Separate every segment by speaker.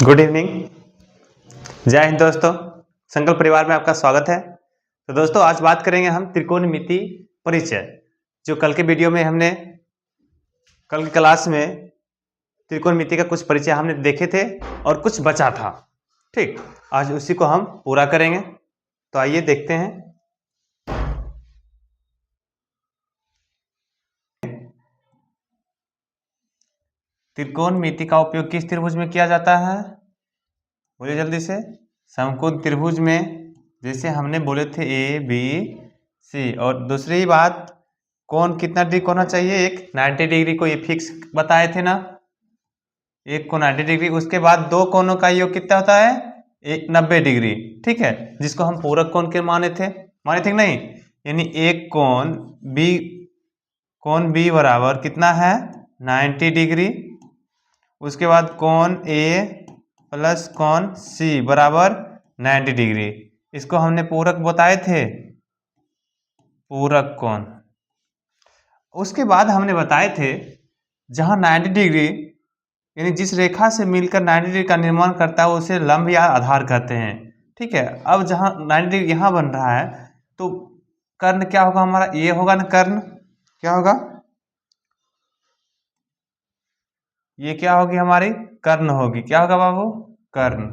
Speaker 1: Good evening. जय हिंद दोस्तों। संकल्प परिवार में आपका स्वागत है। तो दोस्तों आज बात करेंगे हम त्रिकोणमिति परिचय। जो कल के वीडियो में हमने कल की क्लास में त्रिकोणमिति का कुछ परिचय हमने देखे थे और कुछ बचा था। ठीक, आज उसी को हम पूरा करेंगे। तो आइए देखते हैं। त्रिकोणमिति का उपयोग किस त्रिभुज में किया जाता है? बोलिए जल्दी से। समकोण त्रिभुज में, जैसे हमने बोले थे ए बी सी। और दूसरी बात, कोण कितना डिग्री होना चाहिए? एक 90 डिग्री को ये फिक्स बताए थे ना, एक को 90 डिग्री। उसके बाद दो कोणों का योग कितना होता है? एक 90 डिग्री। ठीक है, जिसको हम पूरक कोण के माने थे कि नहीं? यानी एक कोण बी बराबर कितना है? 90 डिग्री। उसके बाद कोण ए प्लस कोण सी बराबर 90 डिग्री। इसको हमने पूरक बताए थे, पूरक कोण। उसके बाद हमने बताए थे जहां 90 डिग्री यानी जिस रेखा से मिलकर 90 डिग्री का निर्माण करता है उसे लंब या आधार कहते हैं। ठीक है, अब जहां 90 डिग्री यहां बन रहा है तो कर्ण क्या होगा हमारा? ये होगा ना कर्ण। क्या होगा? ये क्या होगी हमारी? कर्ण होगी। क्या होगा बाबू? कर्ण।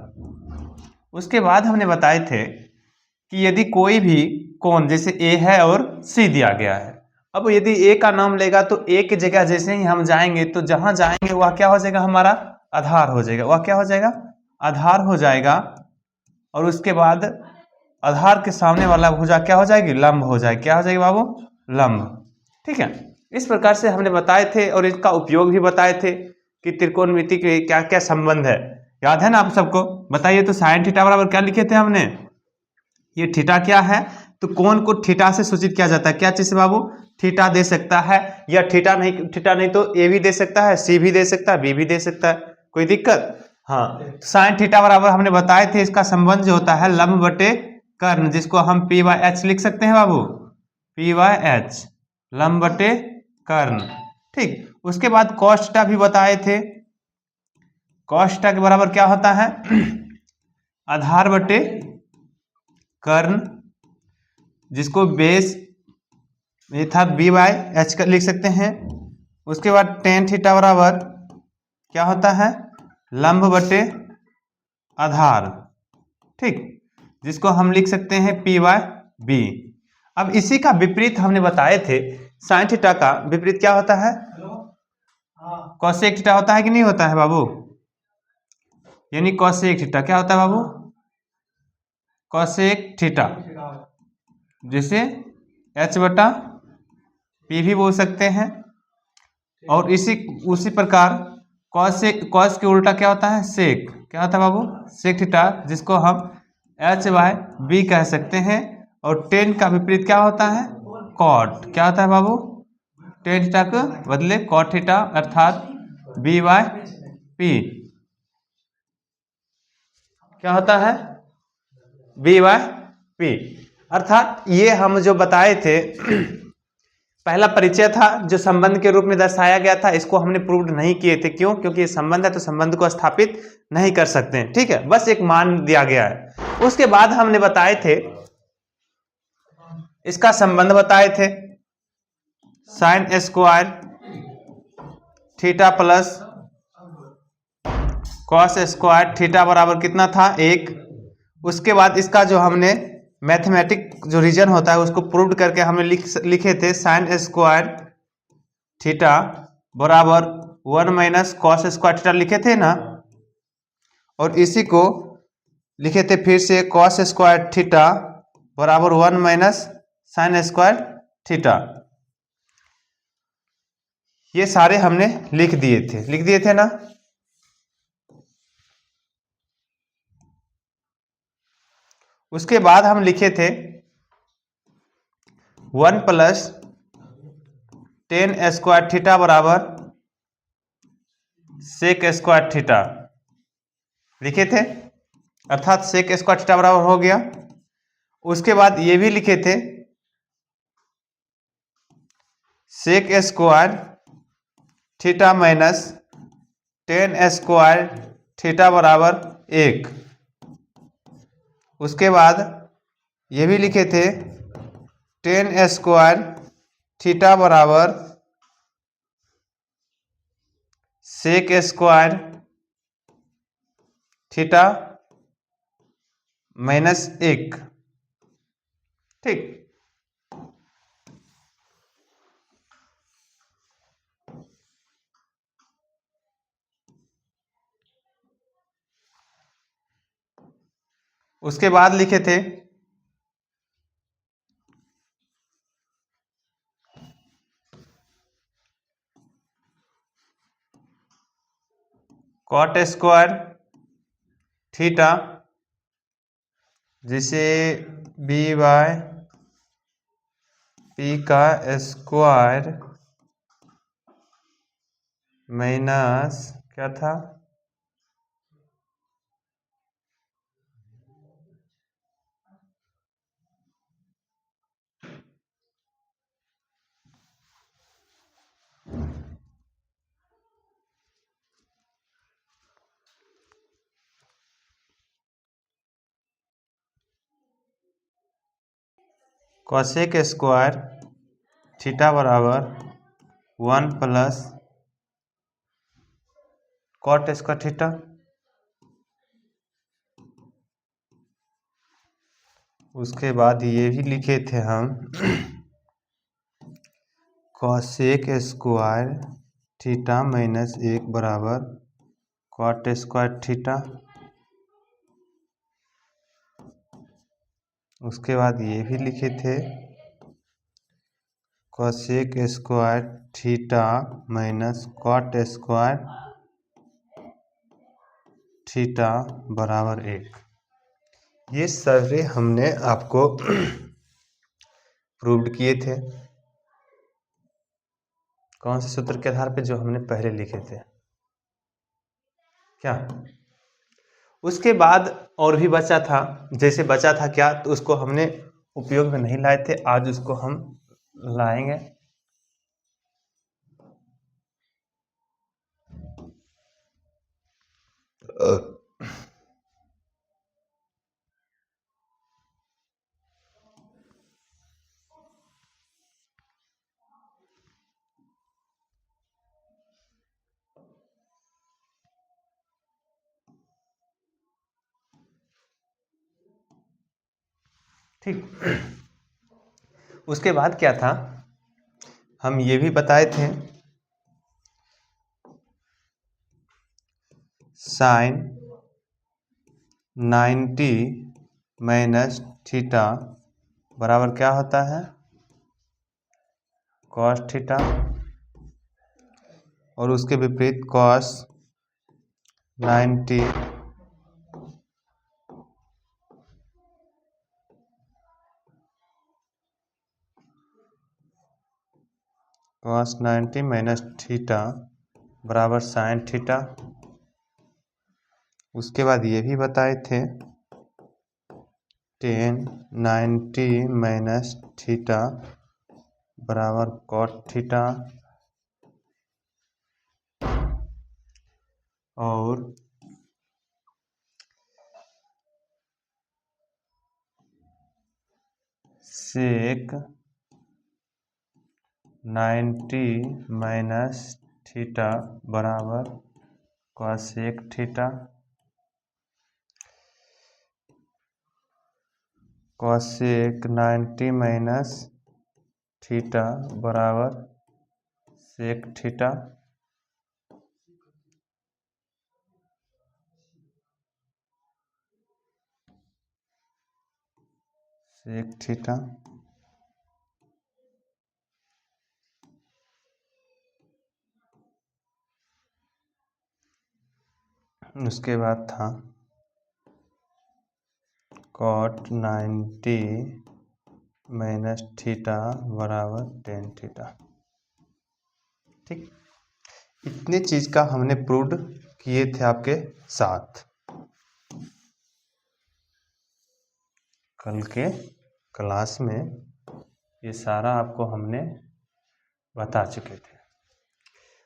Speaker 1: उसके बाद हमने बताए थे कि यदि कोई भी कोण, जैसे ए है और सी दिया गया है, अब यदि ए का नाम लेगा तो ए की जगह जैसे ही हम जाएंगे तो जहां जाएंगे वह क्या हो जाएगा? हमारा आधार हो जाएगा। वह क्या हो जाएगा? आधार हो जाएगा। और उसके बाद आधार के सामने वाला भुजा क्या हो जाएगी? लंब हो जाएगी। क्या हो जाएगी बाबू? लंब। ठीक है, इस प्रकार से हमने बताए थे और इसका उपयोग भी बताए थे कि त्रिकोणमिति के क्या क्या संबंध है। याद है ना आप सबको? बताइए तो। साइन थीटा बराबर क्या लिखे थे हमने? ये थीटा क्या है? तो कोण को थीटा से सूचित किया जाता है। क्या चीज से बाबू? थीटा दे सकता है, या थीटा नहीं तो ए भी दे सकता है, सी भी दे सकता है, बी भी दे सकता है। कोई दिक्कत? हाँ, साइन थीटा बराबर हमने बताए थे इसका संबंध जो होता है लंब बटे कर्ण, जिसको हम पी वाई एच लिख सकते हैं बाबू। पी वाई एच, लंब बटे कर्ण। ठीक, उसके बाद कॉस थीटा भी बताए थे। कॉस थीटा के बराबर क्या होता है? आधार बटे कर्ण, जिसको बेस ये था बी वाई एच का लिख सकते हैं। उसके बाद टेन थीटा बराबर क्या होता है? लंब बटे आधार। ठीक, जिसको हम लिख सकते हैं पी वाई बी। अब इसी का विपरीत हमने बताए थे। साइन थीटा का विपरीत क्या होता है? कोसेक थीटा होता है कि नहीं होता है बाबू? यानी कोसेक थीटा क्या होता है बाबू? कोसेक थीटा, जैसे एच बटा पी भी बोल सकते हैं। और उसी प्रकार कॉस के उल्टा क्या होता है? सेक। क्या होता है बाबू? सेक थीटा, जिसको हम एच बाय बी कह सकते हैं। और टेन का विपरीत क्या होता है? कॉट। क्या होता है बाबू? टेन थीटा के बदले कॉट थीटा, अर्थात बी बाय पी। क्या होता है? B by P. अर्थात ये हम जो बताए थे पहला परिचय था जो संबंध के रूप में दर्शाया गया था, इसको हमने प्रूव नहीं किए थे। क्यों? क्योंकि ये संबंध है तो संबंध को स्थापित नहीं कर सकते हैं। ठीक है, बस एक मान दिया गया है। उसके बाद हमने बताए थे इसका संबंध बताए थे sine square theta plus cos square theta बराबर कितना था? 1। उसके बाद इसका जो हमने मैथमेटिक जो रीजन होता है उसको प्रूव करके हमने लिखे थे साइन स्क्वायर थीटा बराबर 1 माइनस कॉस स्क्वायर थीटा लिखे थे ना। और इसी को लिखे थे फिर से कॉस स्क्वायर थीटा बराबर 1 माइनस साइन स्क्वायर थीटा। ये सारे हमने लिख दिए थे ना। उसके बाद हम लिखे थे 1 प्लस टेन स्क्वायर थीटा बराबर सेक स्क्वायर थीटा लिखे थे, अर्थात सेक स्क्वायर थीटा बराबर हो गया। उसके बाद ये भी लिखे थे sec square theta minus tan square theta बराबर 1। उसके बाद ये भी लिखे थे टेन स्क्वायर थीटा बराबर सेक स्क्वायर थीटा -1। ठीक। उसके बाद लिखे थे कॉट स्क्वायर थीटा, जिसे बी बाय पी का स्क्वायर माइनस क्या था, कॉसेक स्क्वायर थीटा बराबर 1 प्लस कॉट स्क्वायर थीटा। उसके बाद ये भी लिखे थे हम कॉसेक स्क्वायर थीटा -1 बराबर कॉट स्क्वायर थीटा। उसके बाद ये भी लिखे थे cosec square theta minus cot square theta बराबर 1। ये सारे हमने आपको प्रूव्ड किए थे। कौन से सूत्र के आधार पे, जो हमने पहले लिखे थे क्या। उसके बाद और भी बचा था, जैसे बचा था क्या, तो उसको हमने उपयोग में नहीं लाए थे, आज उसको हम लाएंगे। ठीक। उसके बाद क्या था, हम ये भी बताए थे साइन 90 माइनस थीटा बराबर क्या होता है, कॉस थीटा, और उसके विपरीत कॉस 90 कॉस 90 माइनस थीटा बराबर साइन थीटा। उसके बाद ये भी बताए थे टेन 90 माइनस थीटा बराबर कॉट थीटा, और सेक 90 माइनस थीटा बराबर cosec theta, cosec 90 minus theta बराबर सेक थीटा। Sec theta. उसके बाद था कॉट 90 माइनस थीटा बराबर टेन थीटा। ठीक। इतने चीज का हमने प्रूव्ड किए थे आपके साथ कल के क्लास में। ये सारा आपको हमने बता चुके थे।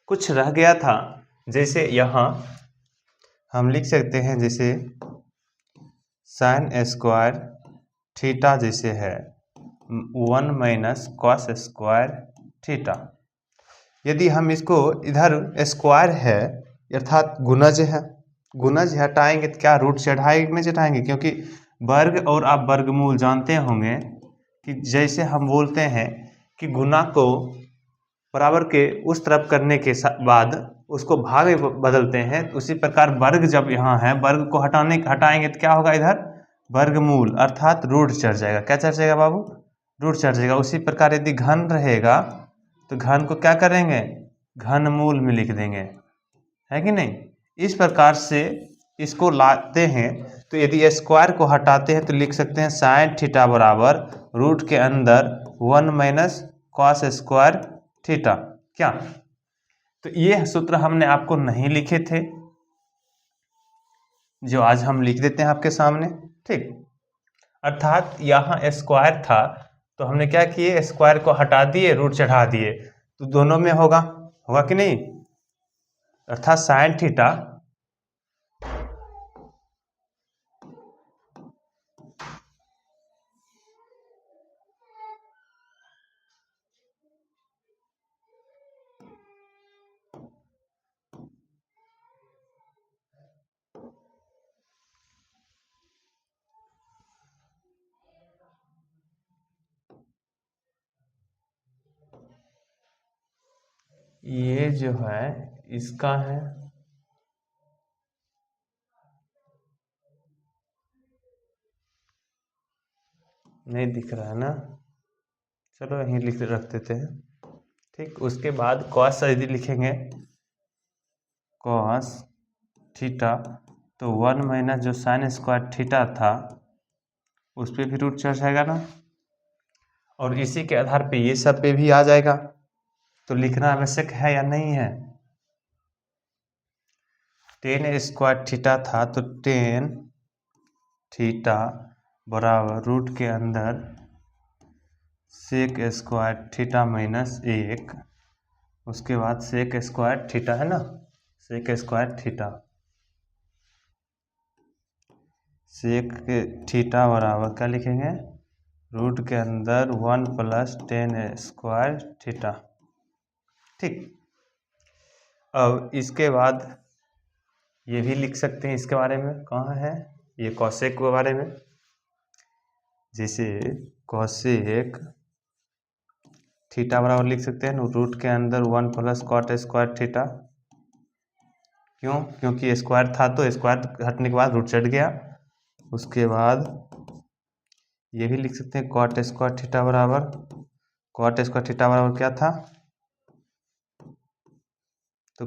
Speaker 1: कुछ रह गया था, जैसे यहाँ हम लिख सकते हैं जैसे साइन स्क्वायर थीटा जैसे है 1 माइनस कॉस स्क्वायर थीटा। यदि हम इसको इधर स्क्वायर है अर्थात गुणज है, गुणज हटाएंगे तो क्या रूट से हटाएंगे क्योंकि वर्ग और आप वर्गमूल जानते होंगे कि जैसे हम बोलते हैं कि गुना को बराबर के उस तरफ करने के बाद उसको भाग में बदलते हैं, उसी प्रकार वर्ग जब यहाँ है वर्ग को हटाएंगे तो क्या होगा इधर वर्गमूल अर्थात रूट चढ़ जाएगा। क्या चढ़ जाएगा बाबू? रूट चढ़ जाएगा। उसी प्रकार यदि घन रहेगा तो घन को क्या करेंगे घनमूल में लिख देंगे, है कि नहीं। इस प्रकार से इसको लाते हैं तो यदि स्क्वायर को हटाते हैं तो लिख सकते हैं साइन थीटा बराबर रूट के अंदर 1 माइनस कॉस स्क्वायर थीटा। क्या? तो ये सूत्र हमने आपको नहीं लिखे थे, जो आज हम लिख देते हैं आपके सामने, ठीक। अर्थात यहाँ स्क्वायर था तो हमने क्या किए स्क्वायर को हटा दिए रूट चढ़ा दिए, तो दोनों में होगा कि नहीं। अर्थात साइन थीटा ये जो है इसका है, नहीं दिख रहा है ना, चलो यहीं लिख रख देते हैं, ठीक। उसके बाद कॉस यदि लिखेंगे कॉस थीटा तो 1 माइनस जो साइन स्क्वायर थीटा था उस पर भी रूट चढ़ जाएगा ना, और इसी के आधार पे ये सब पे भी आ जाएगा, तो लिखना आवश्यक है या नहीं है। टेन स्क्वायर थीटा था तो टेन थीटा बराबर रूट के अंदर सेक स्क्वायर थीटा माइनस 1, उसके बाद सेक स्क्वायर थीटा है ना, sec square theta, sec theta बराबर क्या लिखेंगे रूट के अंदर 1 प्लस टेन स्क्वायर थीटा, ठीक। अब इसके बाद ये भी लिख सकते हैं इसके बारे में, कहाँ है ये कॉसेक के बारे में, जैसे कॉसेक थीटा बराबर लिख सकते हैं रूट के अंदर 1 प्लस कॉट स्क्वायर थीटा। क्यों? क्योंकि स्क्वायर था तो स्क्वायर हटने के बाद रूट चढ़ गया। उसके बाद ये भी लिख सकते हैं कॉट स्क्वायर थीटा बराबर, कॉट स्क्वायर थीटा बराबर क्या था, तो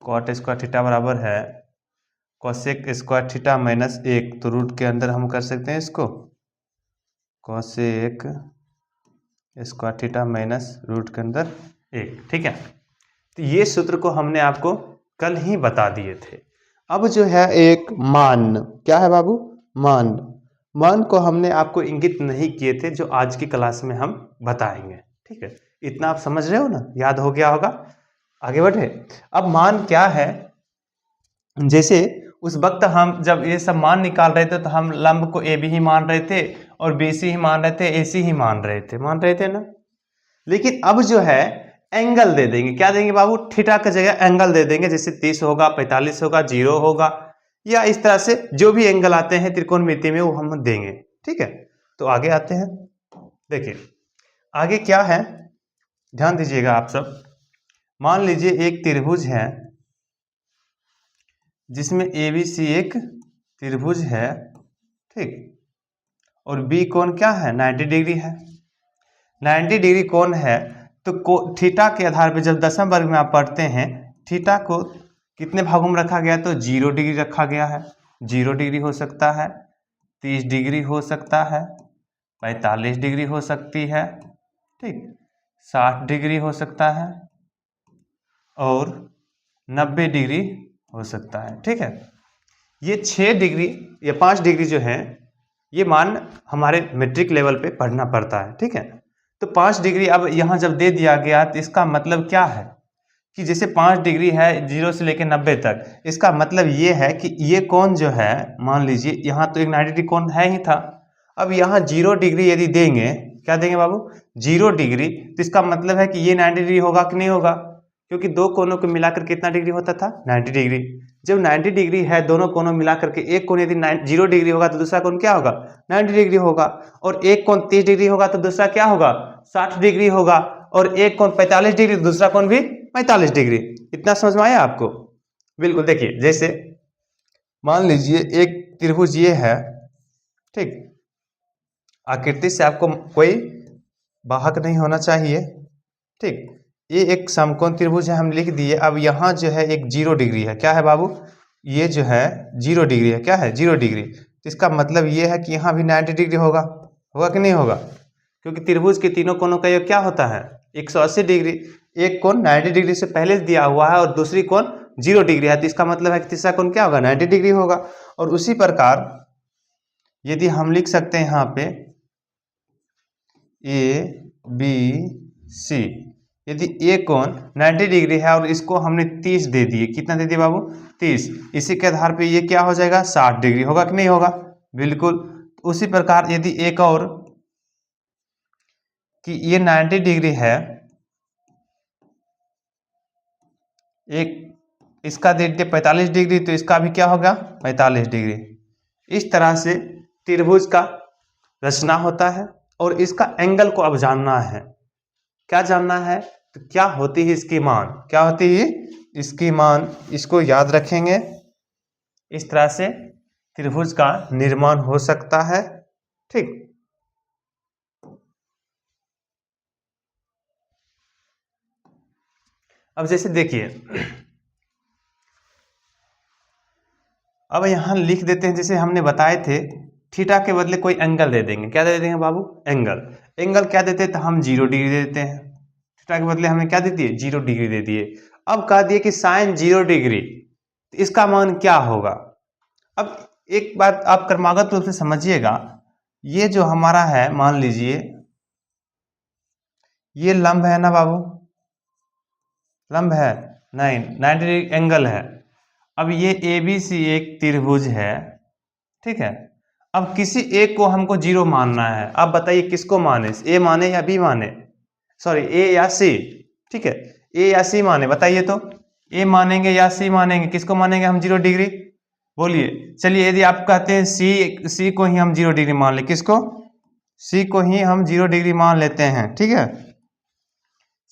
Speaker 1: कॉट स्क्वायर थीटा बराबर है कॉसेक स्क्वायर थीटा माइनस 1, तो रूट के अंदर हम कर सकते हैं इसको cosec square theta minus root के अंदर 1, ठीक है। तो ये सूत्र को हमने आपको कल ही बता दिए थे। अब जो है एक मान, क्या है बाबू? मान को हमने आपको इंगित नहीं किए थे, जो आज की क्लास में हम बताएंगे, ठीक है। इतना आप समझ रहे हो ना, याद हो गया होगा। आगे बढ़े। अब मान क्या है, जैसे उस वक्त हम जब ये सब मान निकाल रहे थे तो हम लंब को ए बी ही मान रहे थे और बी सी ही मान रहे थे, ए सी ही मान रहे थे ना। लेकिन अब जो है एंगल दे देंगे, क्या देंगे बाबू? थीटा की जगह एंगल दे देंगे, जैसे 30 होगा, 45 होगा, 0 होगा, या इस तरह से जो भी एंगल आते हैं त्रिकोणमिति में वो हम देंगे, ठीक है। तो आगे आते हैं, देखिए आगे क्या है, ध्यान दीजिएगा आप सब। मान लीजिए एक त्रिभुज है जिसमें ए बी सी एक त्रिभुज है, ठीक, और बी कोण क्या है 90 डिग्री है। 90 डिग्री कोण है तो थीटा के आधार पर जब दशम वर्ग में आप पढ़ते हैं थीटा को कितने भागों में रखा गया, तो 0 डिग्री रखा गया है। 0 डिग्री हो सकता है, 30 डिग्री हो सकता है, 45 डिग्री हो सकती है, ठीक, 60 डिग्री हो सकता है और 90 डिग्री हो सकता है, ठीक है। ये 6 डिग्री या 5 डिग्री जो है ये मान हमारे मेट्रिक लेवल पे पढ़ना पड़ता है, ठीक है। तो 5 डिग्री अब यहाँ जब दे दिया गया तो इसका मतलब क्या है कि जैसे 5 डिग्री है 0 से लेकर 90 तक, इसका मतलब ये है कि ये कोण जो है, मान लीजिए यहाँ तो एक 90 डिग्री कोण है ही था, अब यहाँ 0 डिग्री यदि देंगे, क्या देंगे बाबू, 0 डिग्री, तो इसका मतलब है कि ये 90 डिग्री होगा कि नहीं होगा, क्योंकि दो कोनों को मिलाकर कितना डिग्री होता था, 90 डिग्री। जब 90 डिग्री है दोनों कोनों मिलाकर के, एक कोण यदि 0 डिग्री होगा तो दूसरा कोण क्या होगा, 90 डिग्री होगा, और एक कोण 30 डिग्री होगा तो दूसरा क्या होगा, 60 डिग्री होगा, और एक कोण 45 डिग्री तो दूसरा कोण भी 45 डिग्री। इतना समझ में आया आपको? बिल्कुल। देखिए जैसे मान लीजिए एक त्रिभुज ये है, ठीक, आकृति से आपको कोई बाहक नहीं होना चाहिए, ठीक, ये एक समकोण त्रिभुज है, हम लिख दिए। अब यहाँ जो है एक 0 डिग्री है, क्या है बाबू, ये जो है 0 डिग्री है, क्या है, 0 डिग्री, तो इसका मतलब ये है कि यहाँ भी 90 डिग्री होगा, होगा कि नहीं होगा, क्योंकि त्रिभुज के तीनों कोणों का योग क्या होता है, 180 डिग्री। एक कोण 90 डिग्री से पहले दिया हुआ है और दूसरी कोण 0 डिग्री है, तो इसका मतलब है कि तीसरा कोण क्या होगा, 90 डिग्री होगा। और उसी प्रकार यदि हम लिख सकते हैं यहाँ पे ABC, यदि ए कोण 90 डिग्री है और इसको हमने 30 दे दिए, कितना दे दिए बाबू, 30, इसी के आधार पे ये क्या हो जाएगा, 60 डिग्री, होगा कि नहीं होगा, बिल्कुल। उसी प्रकार यदि एक और कि ये 90 डिग्री है, एक इसका दे दिए 45 डिग्री, तो इसका भी क्या होगा, 45 डिग्री। इस तरह से त्रिभुज का रचना होता है, और इसका एंगल को अब जानना है, क्या जानना है, तो क्या होती है इसकी मान, क्या होती है इसकी मान, इसको याद रखेंगे। इस तरह से त्रिभुज का निर्माण हो सकता है, ठीक। अब जैसे देखिए, अब यहां लिख देते हैं, जैसे हमने बताए थे थीटा के बदले कोई एंगल दे देंगे, क्या दे देंगे बाबू, एंगल। एंगल क्या देते हैं, तो हम 0 डिग्री दे देते हैं, थीटा के बदले हमें क्या दे दिए, 0 डिग्री दे दिए। अब कह दिए कि साइन 0 डिग्री, तो इसका मान क्या होगा। अब एक बात आप क्रमागत रूप से समझिएगा, ये जो हमारा है, मान लीजिए ये लंब है ना बाबू, लंब है नहीं, 90 डिग्री एंगल है। अब ये ABC एक त्रिभुज है, ठीक है। अब किसी एक को हमको 0 मानना है, अब बताइए किसको माने, ए माने या बी माने, सॉरी ए या सी, ठीक है, ए या सी माने, बताइए तो, ए मानेंगे या सी मानेंगे, किसको मानेंगे हम 0 डिग्री, बोलिए। चलिए यदि आप कहते हैं सी को ही हम 0 डिग्री मान ले, किसको, सी को ही हम 0 डिग्री मान लेते हैं, ठीक है,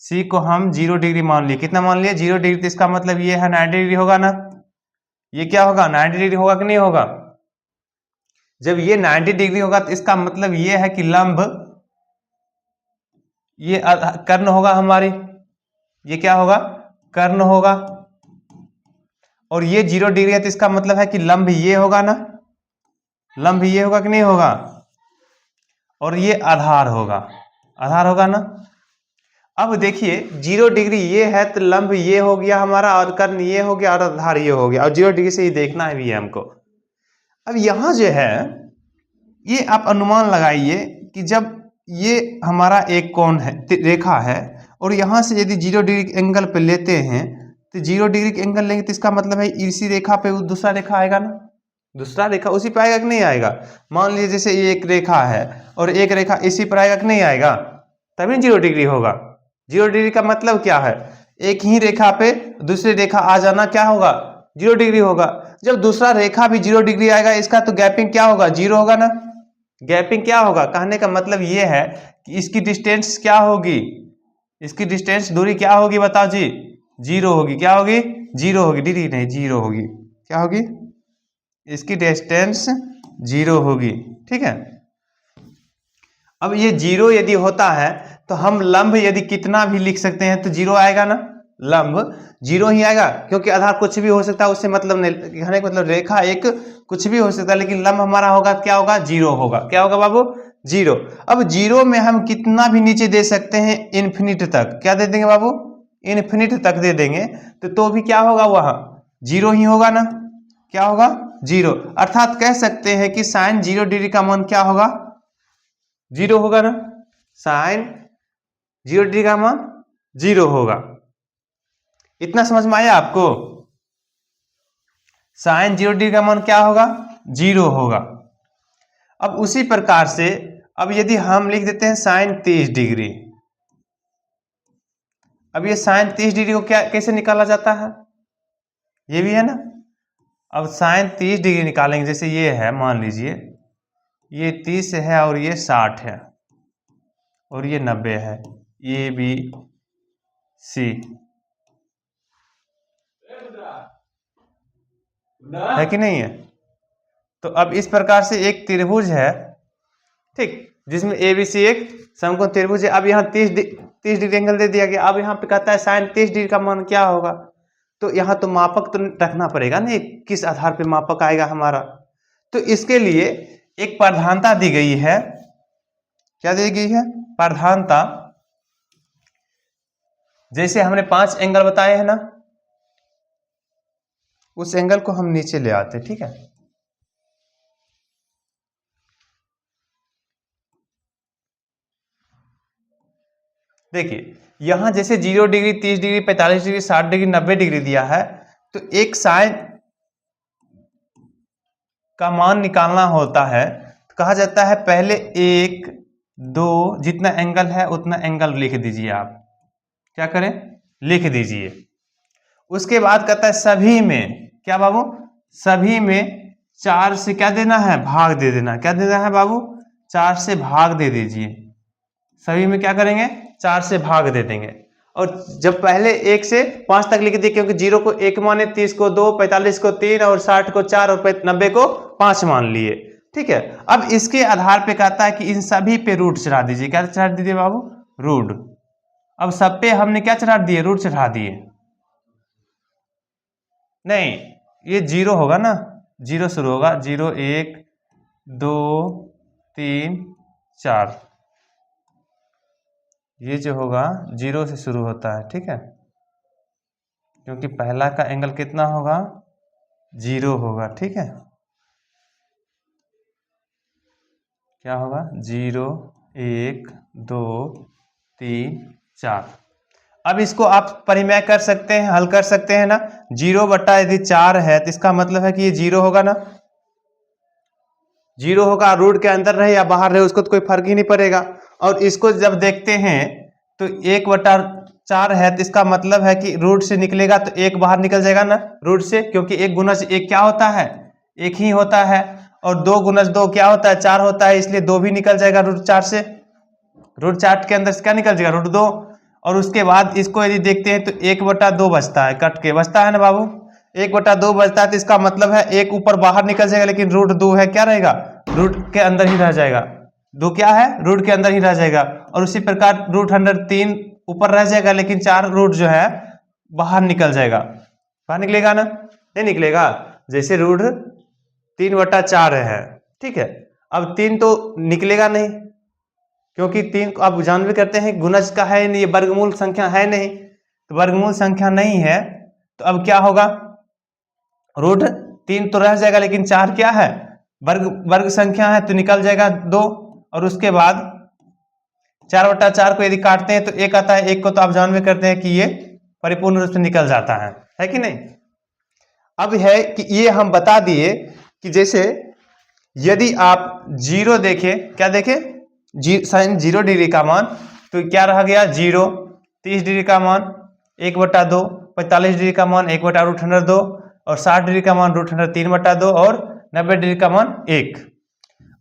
Speaker 1: सी को हम 0 डिग्री मान लिए, कितना मान लिए, 0 डिग्री, तो इसका मतलब ये है 90 डिग्री होगा ना, ये क्या होगा, 90 डिग्री होगा कि नहीं होगा। जब ये 90 डिग्री होगा तो इसका मतलब ये है कि लंब, ये कर्ण होगा हमारी, ये क्या होगा, कर्ण होगा, और ये 0 डिग्री है तो इसका मतलब है कि लंब ये होगा ना, लंब ये होगा कि नहीं होगा, और ये आधार होगा, आधार होगा ना। अब देखिए 0 डिग्री ये है तो लंब ये हो गया हमारा, और कर्ण ये हो गया, और आधार ये हो गया, और 0 डिग्री से ही देखना है भी है हमको। अब यहां जो है, ये आप अनुमान लगाइए कि जब ये हमारा एक कोण है, रेखा है, और यहां से यदि 0 डिग्री एंगल पे लेते हैं, तो 0 डिग्री के एंगल लेंगे तो इसका मतलब है इसी रेखा पे दूसरा रेखा आएगा ना, दूसरा रेखा उसी पे आएगा कि नहीं आएगा। मान लीजिए जैसे ये एक रेखा है और एक रेखा इसी पर आएगा कि नहीं आएगा, तभी 0 डिग्री होगा। 0 डिग्री का मतलब क्या है, एक ही रेखा पे दूसरी रेखा आ जाना क्या होगा, 0 डिग्री होगा। जब दूसरा रेखा भी 0 डिग्री आएगा, इसका तो गैपिंग क्या होगा, 0 होगा ना, गैपिंग क्या होगा, कहने का मतलब ये है कि इसकी डिस्टेंस क्या होगी, इसकी डिस्टेंस दूरी क्या होगी, बताओ जी, 0 होगी, क्या होगी, 0 होगी, डिग्री नहीं 0 होगी, क्या होगी, इसकी डिस्टेंस 0 होगी, ठीक है। अब ये 0 यदि होता है तो हम लंब यदि कितना भी लिख सकते हैं तो 0 आएगा ना, लंब 0 ही आएगा, क्योंकि आधार कुछ भी हो सकता है, उससे मतलब नहीं, कहने का मतलब रेखा एक कुछ भी हो सकता है, लेकिन लंब हमारा होगा क्या होगा, 0 होगा, क्या होगा बाबू, 0। अब 0 में हम कितना भी नीचे दे सकते हैं, इन्फिनिट तक, क्या दे देंगे बाबू, इन्फिनिट तक दे देंगे, तो भी क्या होगा, वहां 0 ही होगा ना, क्या होगा, 0। अर्थात कह सकते हैं कि साइन 0 डिग्री का मान क्या होगा, 0 होगा ना, साइन 0 डिग्री का मान 0 होगा। इतना समझ में आया आपको? साइन 0 डिग्री का मान क्या होगा? 0 होगा। अब उसी प्रकार से अब यदि हम लिख देते हैं साइन 30 डिग्री, अब ये साइन 30 डिग्री को क्या कैसे निकाला जाता है? ये भी है ना। अब साइन 30 डिग्री निकालेंगे, जैसे ये है, मान लीजिए ये 30 है और ये 60 है और ये 90 है, ए बी सी है कि नहीं है? तो अब इस प्रकार से एक त्रिभुज है, ठीक, जिसमें ए बी सी एक समकोण त्रिभुज है। अब यहाँ 30 डिग्री एंगल दे दिया गया। अब यहाँ पे कहता है साइन 30 डिग्री का मान क्या होगा? तो यहाँ तो मापक तो रखना पड़ेगा नहीं, किस आधार पे मापक आएगा हमारा। तो इसके लिए एक प्रधानता दी गई है। क्या दी गई है? प्रधानता। जैसे हमने 5 एंगल बताए हैं ना, उस एंगल को हम नीचे ले आते, ठीक है। देखिए यहां जैसे 0 degree, 30 degree, 45 degree, 60 degree, 90 degree दिया है, तो एक साइन का मान निकालना होता है तो कहा जाता है पहले 1 2 जितना एंगल है उतना एंगल लिख दीजिए। आप क्या करें? लिख दीजिए। उसके बाद कहता है सभी में, क्या बाबू? सभी में 4 से क्या देना है? भाग दे देना। क्या देना है बाबू? 4 से भाग दे दीजिए। सभी में क्या करेंगे? 4 से भाग दे देंगे। और जब पहले 1 से 5 तक लिख दिए, क्योंकि 0 को 1 माने, 30 को 2, 45 को 3 और 60 को 4 और 90 को 5 मान लिए, ठीक है। अब इसके आधार पे कहता है कि इन सभी पे रूट चढ़ा दीजिए। क्या चढ़ा दीजिए बाबू? रूट। अब सब पे हमने क्या चढ़ा दिए? रूट चढ़ा दिए। नहीं, ये 0 होगा ना, 0 शुरू होगा, 0 1 2 3 4, ये जो होगा 0 से शुरू होता है, ठीक है, क्योंकि पहला का एंगल कितना होगा? 0 होगा, ठीक है। क्या होगा? 0 1 2 3 4। अब इसको आप परिमेय कर सकते हैं, हल कर सकते हैं ना। 0 बटा यदि 4 है तो इसका मतलब है कि ये 0 होगा ना। 0 होगा, रूट के अंदर रहे या बाहर रहे उसको तो कोई फर्क ही नहीं पड़ेगा। और इसको जब देखते हैं तो 1 बटा 4 है तो इसका मतलब है कि रूट से निकलेगा तो 1 बाहर निकल जाएगा ना रूट से, क्योंकि 1 गुणज 1 क्या होता है? 1 ही होता है। और 2 गुणज 2 क्या होता है? 4 होता है, इसलिए 2 भी निकल जाएगा रूट 4 से। रूट 4 के अंदर से क्या निकल जाएगा? रूट 2। और उसके बाद इसको यदि देखते हैं तो 1 बटा 2 बचता है, कट के बचता है ना बाबू। 1 बटा 2 बचता है तो इसका मतलब है 1 ऊपर बाहर निकल जाएगा, लेकिन रूट 2 है, क्या रहेगा? रूट के अंदर ही रह जाएगा। 2 क्या है? रूट के अंदर ही रह जाएगा। और उसी प्रकार रूट अंडर 3 ऊपर रह जाएगा, लेकिन 4 रूट जो है बाहर निकल जाएगा। बाहर निकलेगा ना? नहीं निकलेगा। जैसे रूट 3 बटा 4 है, ठीक है। अब 3 तो निकलेगा नहीं, क्योंकि 3 को आप जान भी करते हैं गुणज का है नहीं, ये वर्गमूल संख्या है नहीं, तो वर्गमूल संख्या नहीं है तो अब क्या होगा? रूट 3 तो रह जाएगा, लेकिन 4 क्या है? वर्ग संख्या है तो निकल जाएगा 2। और उसके बाद 4 बटा 4 को यदि काटते हैं तो 1 आता है, 1 को तो आप जान भी करते हैं कि ये परिपूर्ण रूप से निकल जाता है कि नहीं। अब है कि ये हम बता दिए कि जैसे यदि आप 0 देखें, क्या देखें? साइन 0 डिग्री का मान, तो क्या रह गया? 0। 30 डिग्री का मान 1 बटा 2, 45 डिग्री का मान 1 बटा रूट अंडर 2, और 60 डिग्री का मान रूट अंडर 3 बटा 2, और 90 डिग्री का मान 1।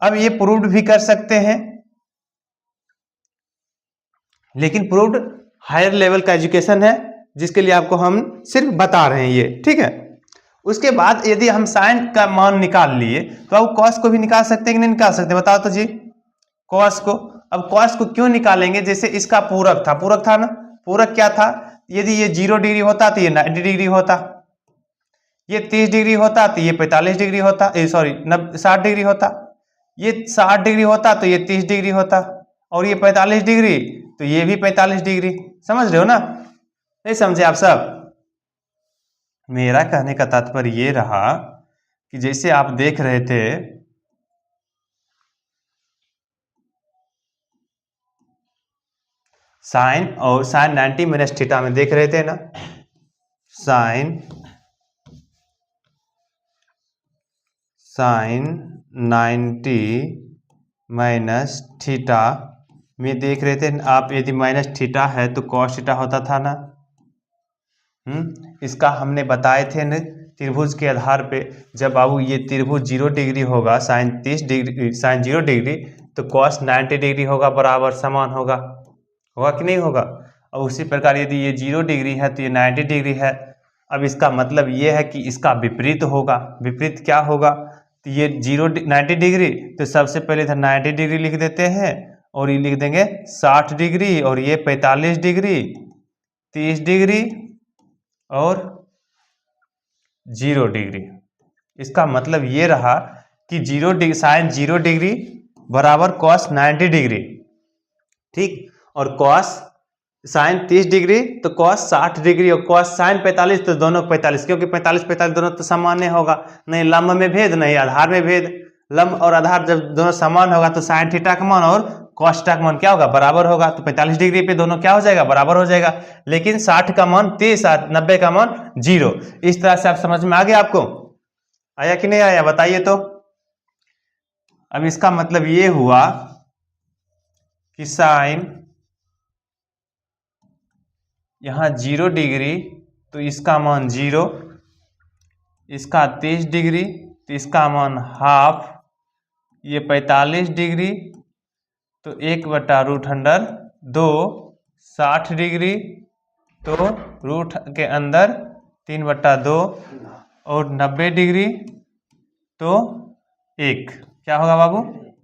Speaker 1: अब ये प्रूव्ड भी कर सकते हैं, लेकिन प्रूव्ड हायर लेवल का एजुकेशन है, जिसके लिए आपको हम सिर्फ बता रहे हैं ये, ठीक है। उसके बाद यदि हम साइन का मान निकाल लिए तो अब कॉस को भी निकाल सकते हैं कि नहीं निकाल सकते? बताओ तो जी। कॉस को, अब कॉस को क्यों निकालेंगे? जैसे इसका पूरक था, पूरक था ना। पूरक क्या था? यदि ये 0 डिग्री होता तो ये 90 डिग्री होता, ये 30 डिग्री होता तो ये 45 डिग्री होता, सॉरी 60 डिग्री होता, ये 60 डिग्री होता तो ये 30 डिग्री होता, और ये 45 डिग्री तो ये भी 45 डिग्री। समझ रहे हो ना? नहीं समझे आप सब? मेरा कहने का तात्पर्य ये रहा कि जैसे आप देख रहे थे साइन, और साइन 90 माइनस थीटा में देख रहे थे ना, साइन 90 माइनस थीटा में देख रहे थे आप, यदि माइनस थीटा है तो कॉस थीटा होता था ना। इसका हमने बताए थे न त्रिभुज के आधार पे, जब बाबू ये त्रिभुज 0 डिग्री होगा, साइन 30 डिग्री, साइन 0 डिग्री, तो कॉस 90 डिग्री होगा, बराबर समान होगा कि नहीं होगा। और उसी प्रकार यदि ये 0 डिग्री है तो ये 90 डिग्री है। अब इसका मतलब ये है कि इसका विपरीत होगा। विपरीत क्या होगा, तो ये 90 डिग्री, तो सबसे पहले इधर 90 डिग्री लिख देते हैं और ये लिख देंगे 60 डिग्री, और ये 45 डिग्री, 30 डिग्री और 0 डिग्री। इसका मतलब ये रहा कि 0 डिग्री, साइन 0 डिग्री बराबर कॉस 90 डिग्री, ठीक। और कॉस साइन 30 डिग्री तो कॉस 60 डिग्री, और कॉस साइन 45 तो दोनों 45, क्योंकि 45 45 दोनों तो सामान्य होगा, नहीं लंब में भेद नहीं आधार में भेद। लंब और आधार जब दोनों समान होगा तो साइन थीटा का मान और कॉस थीटा का मान क्या होगा, बराबर होगा। तो 45 डिग्री पे दोनों क्या हो जाएगा, बराबर हो जाएगा। लेकिन 60 का मान 30, 90 का मान 0। इस तरह से आप समझ में आ गया, आपको आया कि नहीं आया, बताइए तो। अब इसका मतलब ये हुआ कि साइन यहाँ 0 डिग्री तो इसका मान 0, इसका 30 डिग्री तो इसका मान हाफ, ये 45 डिग्री तो 1/√2, 60 डिग्री तो रूट के अंदर 3/2, और 90 डिग्री तो 1। क्या होगा बाबू,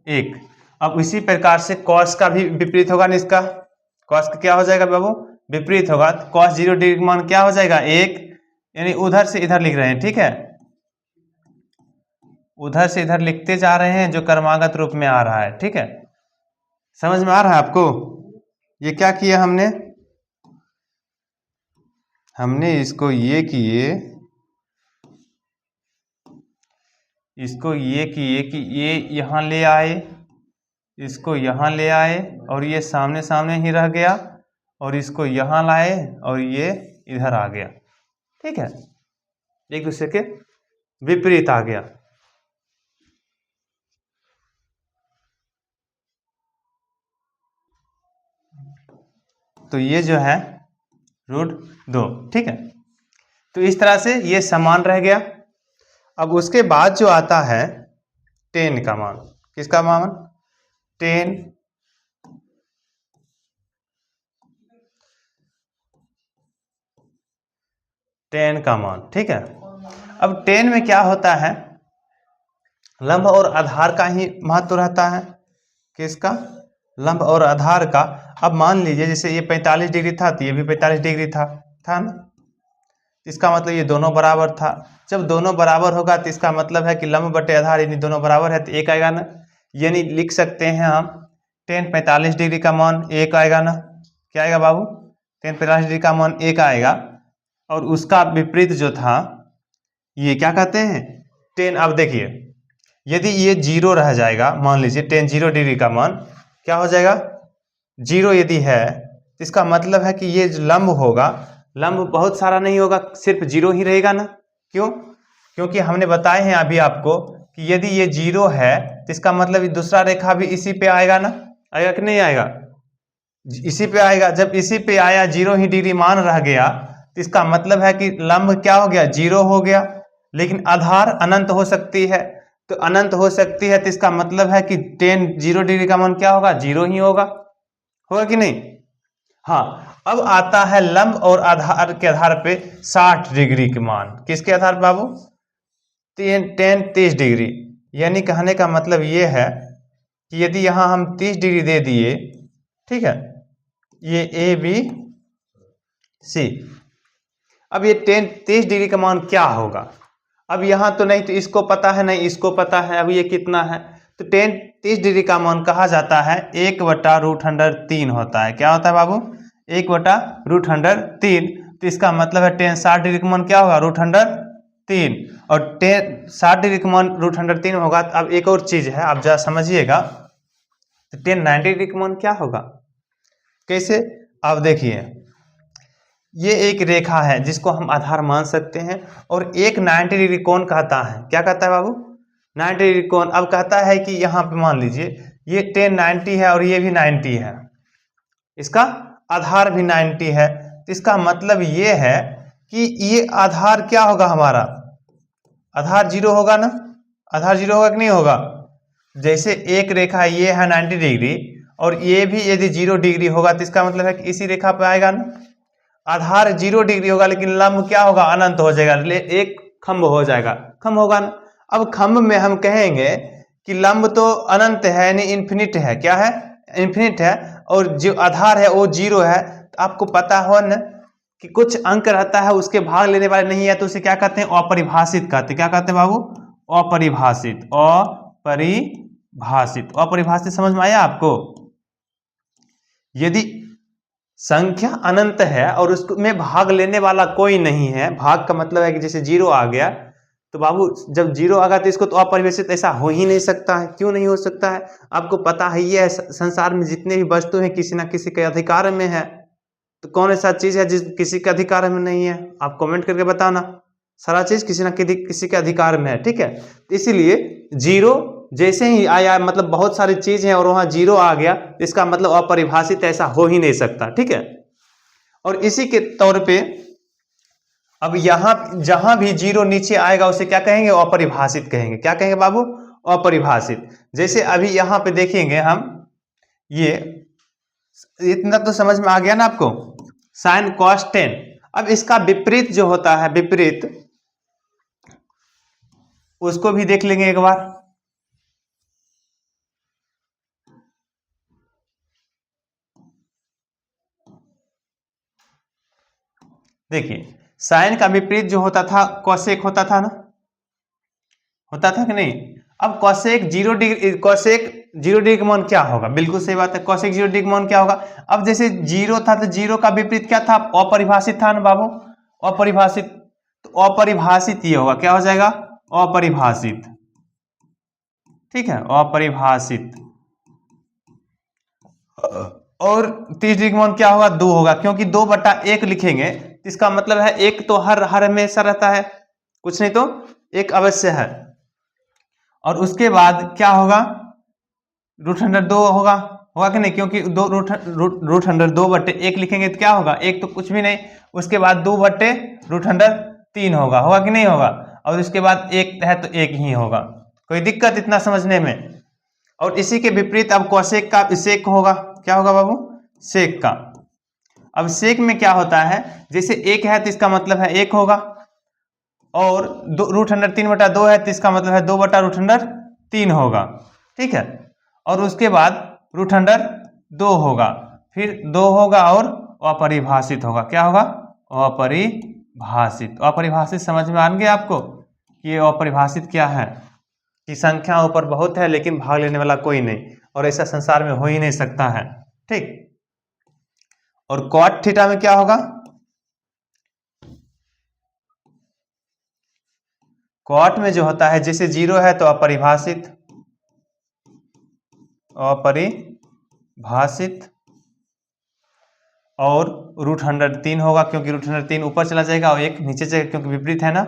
Speaker 1: 1। अब इसी प्रकार से कॉस का भी विपरीत होगा ना, इसका कॉस का क्या हो जाएगा बाबू, विपरीत होगा। तो कॉस 0 डिग्री का मान क्या हो जाएगा, 1। यानी उधर से इधर लिख रहे हैं, ठीक है, उधर से इधर लिखते जा रहे हैं जो क्रमागत रूप में आ रहा है, ठीक है। समझ में आ रहा है आपको। ये क्या किया हमने इसको ये किए, इसको ये किए कि ये यहाँ ले आए, इसको यहाँ ले आए, और ये सामने सामने ही रह गया, और इसको यहाँ लाए और ये इधर आ गया, ठीक है, एक दूसरे के विपरीत आ गया। तो ये जो है √2, ठीक है। तो इस तरह से ये समान रह गया। अब उसके बाद जो आता है tan का मान, किसका मान, tan का मान, ठीक है। अब tan में क्या होता है, लंब और आधार का ही महत्व रहता है, किसका, लंब और आधार का। अब मान लीजिए जैसे ये 45 डिग्री था तो ये भी 45 डिग्री था ना, इसका मतलब ये दोनों बराबर था। जब दोनों बराबर होगा तो इसका मतलब है कि लंब बटे आधार यानी दोनों बराबर है तो 1 आएगा ना। यानी लिख सकते हैं हम tan 45 डिग्री का मान 1 आएगा ना। क्या आएगा बाबू, tan 45 डिग्री का मान 1 आएगा। और उसका विपरीत जो था ये क्या कहते हैं, tan। अब देखिए यदि ये 0 रह जाएगा, मान लीजिए tan 0 डिग्री का मान क्या हो जाएगा, 0 यदि है तो इसका मतलब है कि ये जो लंब होगा, लंब बहुत सारा नहीं होगा, सिर्फ 0 ही रहेगा ना। क्यों, क्योंकि हमने बताए हैं अभी आपको कि यदि ये 0 है तो इसका मतलब ये दूसरा रेखा भी इसी पे आएगा ना, आएगा कि नहीं आएगा, इसी पे आएगा। जब इसी पे आया 0 ही डिग्री मान रह गया तो इसका मतलब है कि लंब क्या हो गया, 0 हो गया। लेकिन आधार अनंत हो सकती है, तो अनंत हो सकती है तो इसका मतलब है कि tan 0 डिग्री का मान क्या होगा, 0 ही होगा कि नहीं। हाँ, अब आता है लंब और आधार के आधार पे 60 डिग्री के मान, किसके आधार पर बाबू, tan 30 डिग्री। यानी कहने का मतलब ये है कि यदि यहां हम 30 डिग्री दे दिए, ठीक है, ये ABC, अब ये tan 30 डिग्री का मान क्या होगा। अब यहां तो नहीं, तो इसको पता है, नहीं इसको पता है, अब ये कितना है, तो tan 30 डिग्री का मान कहा जाता है 1/√3 होता है। क्या होता है बाबू, 1/√3। तो इसका मतलब है tan 60 डिग्री का मान क्या होगा, √3। और tan 60 डिग्री का मान √3 होगा। तो अब एक और चीज है, आप जरा समझिएगा, तो tan 90 डिग्री का मान क्या होगा, कैसे, आप देखिए ये एक रेखा है जिसको हम आधार मान सकते हैं, और एक 90 डिग्री कोण कहता है। क्या कहता है बाबू? 90 डिग्री कोण। अब कहता है कि यहाँ पे मान लीजिए ये 1090 है और ये भी 90 है, इसका आधार भी 90 है, तो इसका मतलब ये है कि ये आधार क्या होगा हमारा? आधार 0 होगा ना? आधार 0 होगा कि नहीं होगा? जैसे एक रेखा ये है 90 डिग्री और ये भी यदि 0 डिग्री होगा तो इसका मतलब है कि इसी रेखा पे आएगा ना। आधार 0 डिग्री होगा लेकिन लंब क्या होगा? अनंत हो जाएगा, एक खंभ हो जाएगा, खंभ होगा ना। अब खंभ में हम कहेंगे कि लंब तो अनंत है यानी इन्फिनिट है। क्या है? इन्फिनिट है, और जो आधार है वो 0 है। तो आपको पता हो ना कि कुछ अंक रहता है उसके भाग लेने वाले नहीं है, तो उसे क्या कहते हैं? अपरिभाषित कहते हैं। क्या कहते हैं बाबू? अपरिभाषित। अपरिभाषित। अपरिभाषित समझ में आया आपको? यदि संख्या अनंत है और उसमें भाग लेने वाला कोई नहीं है, भाग का मतलब है कि जैसे 0 आ गया, तो बाबू जब 0 आ गया तो इसको तो अपरिभाषित ऐसा हो ही नहीं सकता है। क्यों नहीं हो सकता है? आपको पता है ये संसार में जितने भी वस्तु हैं किसी ना किसी के अधिकार में है, तो कौन ऐसा चीज है जिस किसी के अधिकार में नहीं है? आप कमेंट करके बताना। सारा चीज किसी ना किसी के अधिकार में है, ठीक है। तो इसीलिए 0 जैसे ही आया, मतलब बहुत सारी चीज है और वहां 0 आ गया, इसका मतलब अपरिभाषित ऐसा हो ही नहीं सकता, ठीक है। और इसी के तौर पे अब यहां जहां भी 0 नीचे आएगा उसे क्या कहेंगे? अपरिभाषित कहेंगे। क्या कहेंगे बाबू? अपरिभाषित। जैसे अभी यहां पे देखेंगे हम, ये इतना तो समझ में आ गया ना आपको? Sign cos 10। अब इसका विपरीत जो होता है, विपरीत, उसको भी देख लेंगे एक बार। देखिए साइन का विपरीत जो होता था कोसेक होता था ना, होता था कि नहीं? अब कोसेक 0 डिग्री, कोसेक 0 डिग्री का मान क्या होगा? बिल्कुल सही बात है, कोसेक 0 डिग्री का मान क्या होगा? अब जैसे 0 था तो 0 का विपरीत क्या था? अपरिभाषित था ना बाबू, अपरिभाषित। तो अपरिभाषित ये होगा, क्या हो जाएगा? अपरिभाषित, ठीक है, अपरिभाषित। और 30 डिग्री का मान क्या होगा? 2 होगा, क्योंकि 2/1 लिखेंगे, इसका मतलब है एक तो हर हमेशा रहता है, कुछ नहीं तो एक अवश्य है। और उसके बाद क्या होगा? √2 होगा, होगा कि नहीं? क्योंकि √2/1 लिखेंगे तो क्या होगा? एक तो कुछ भी नहीं, उसके बाद 2/√3 होगा कि नहीं होगा? और उसके बाद एक है तो एक ही होगा। कोई दिक्कत इतना समझने में? और इसी के विपरीत अब कोसेक का सेक होगा। क्या होगा बाबू? सेक का। अब सेक में क्या होता है? जैसे एक है तो इसका मतलब है 1 होगा, और √3/2 है तो इसका मतलब है 2/√3 होगा, ठीक है। और उसके बाद √2 होगा, फिर 2 होगा और अपरिभाषित होगा। क्या होगा? अपरिभाषित। अपरिभाषित समझ में आ गया आपको कि ये अपरिभाषित क्या है? कि संख्या ऊपर बहुत है लेकिन भाग लेने वाला कोई नहीं, और ऐसा संसार में हो ही नहीं सकता है, ठीक। और कॉट थीटा में क्या होगा? कॉट में जो होता है जैसे 0 है तो अपरिभाषित, अपरिभाषित, और √3 होगा क्योंकि √3 ऊपर चला जाएगा और 1 नीचे जाएगा क्योंकि विपरीत है ना।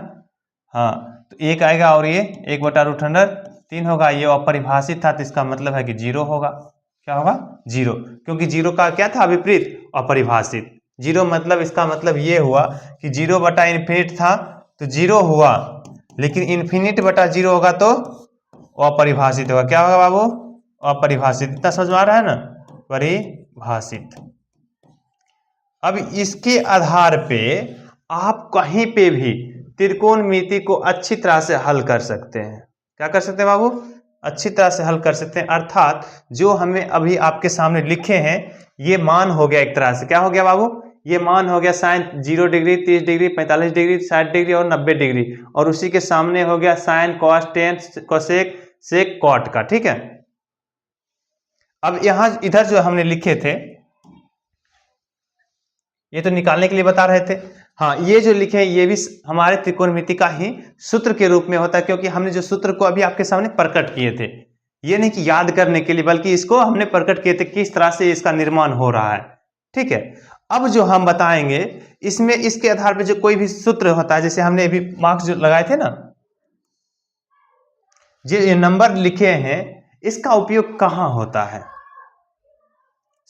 Speaker 1: हाँ, तो 1 आएगा और ये 1/√3 होगा। ये अपरिभाषित था तो इसका मतलब है कि 0 होगा। क्या होगा? 0, क्योंकि 0 का क्या था? विपरीत, अपरिभाषित। 0 मतलब इसका मतलब ये हुआ कि 0/∞ था तो 0 हुआ, लेकिन ∞/0 होगा तो अपरिभाषित होगा। क्या होगा बाबू? अपरिभाषित। इतना समझ में आ रहा है ना? परिभाषित। अब इसके आधार पे आप कहीं पे भी त्रिकोणमिति को अच्छी तरह से हल कर सकते हैं। क्या कर सकते हैं बाबू? अच्छी तरह से हल कर सकते हैं। अर्थात जो हमें अभी आपके सामने लिखे हैं ये मान हो गया एक तरह से। क्या हो गया बाबू? ये मान हो गया sine 0 degree, 30 degree, 45 degree, 60 degree और 90 डिग्री, और उसी के सामने हो गया sine cos 10 cosec sec cot का, ठीक है। अब यहां इधर जो हमने लिखे थे ये तो निकालने के लिए बता रहे थे। हाँ, ये जो लिखे ये भी हमारे त्रिकोणमिति का ही सूत्र के रूप में होता है, क्योंकि हमने जो सूत्र को अभी आपके सामने प्रकट किए थे, ये नहीं कि याद करने के लिए, बल्कि इसको हमने प्रकट किए थे किस तरह से इसका निर्माण हो रहा है, ठीक है। अब जो हम बताएंगे इसमें इसके आधार पर जो कोई भी सूत्र होता है, जैसे हमने अभी मार्क्स जो लगाए थे ना, जो ये नंबर लिखे हैं, इसका उपयोग कहां होता है,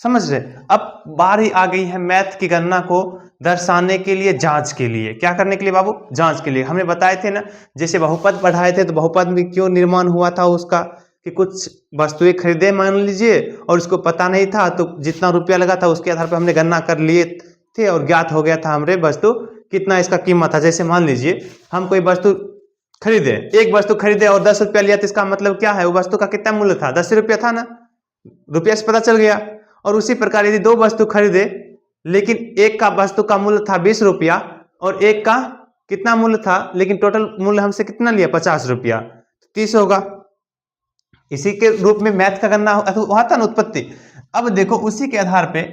Speaker 1: समझ रहे। अब बारी आ गई है मैथ की गणना को दर्शाने के लिए, जांच के लिए। क्या करने के लिए बाबू? जांच के लिए। हमने बताए थे ना, जैसे बहुपद पढ़ाए थे, तो बहुपद में क्यों निर्माण हुआ था उसका, कि कुछ वस्तुएं खरीदे मान लीजिए, और उसको पता नहीं था, तो जितना रुपया लगा था उसके आधार पर हमने गणना कर लिए थे और ज्ञात हो गया था हमरे वस्तु कितना इसका कीमत था। जैसे मान लीजिए हम कोई वस्तु खरीदे, एक वस्तु खरीदे और 10 रुपया लिया, तो इसका मतलब क्या है, वो वस्तु का कितना मूल्य था? 10 रुपया था ना, रुपया से पता चल गया। और उसी प्रकार यदि दो वस्तु खरीदे, लेकिन एक का वस्तु का मूल्य था 20 रुपया और एक का कितना मूल्य था, लेकिन टोटल मूल्य हमसे कितना लिया? 50 रुपया, 30 होगा। इसी के रूप में मैथ का गणना हुआ था ना, उत्पत्ति। अब देखो उसी के आधार पे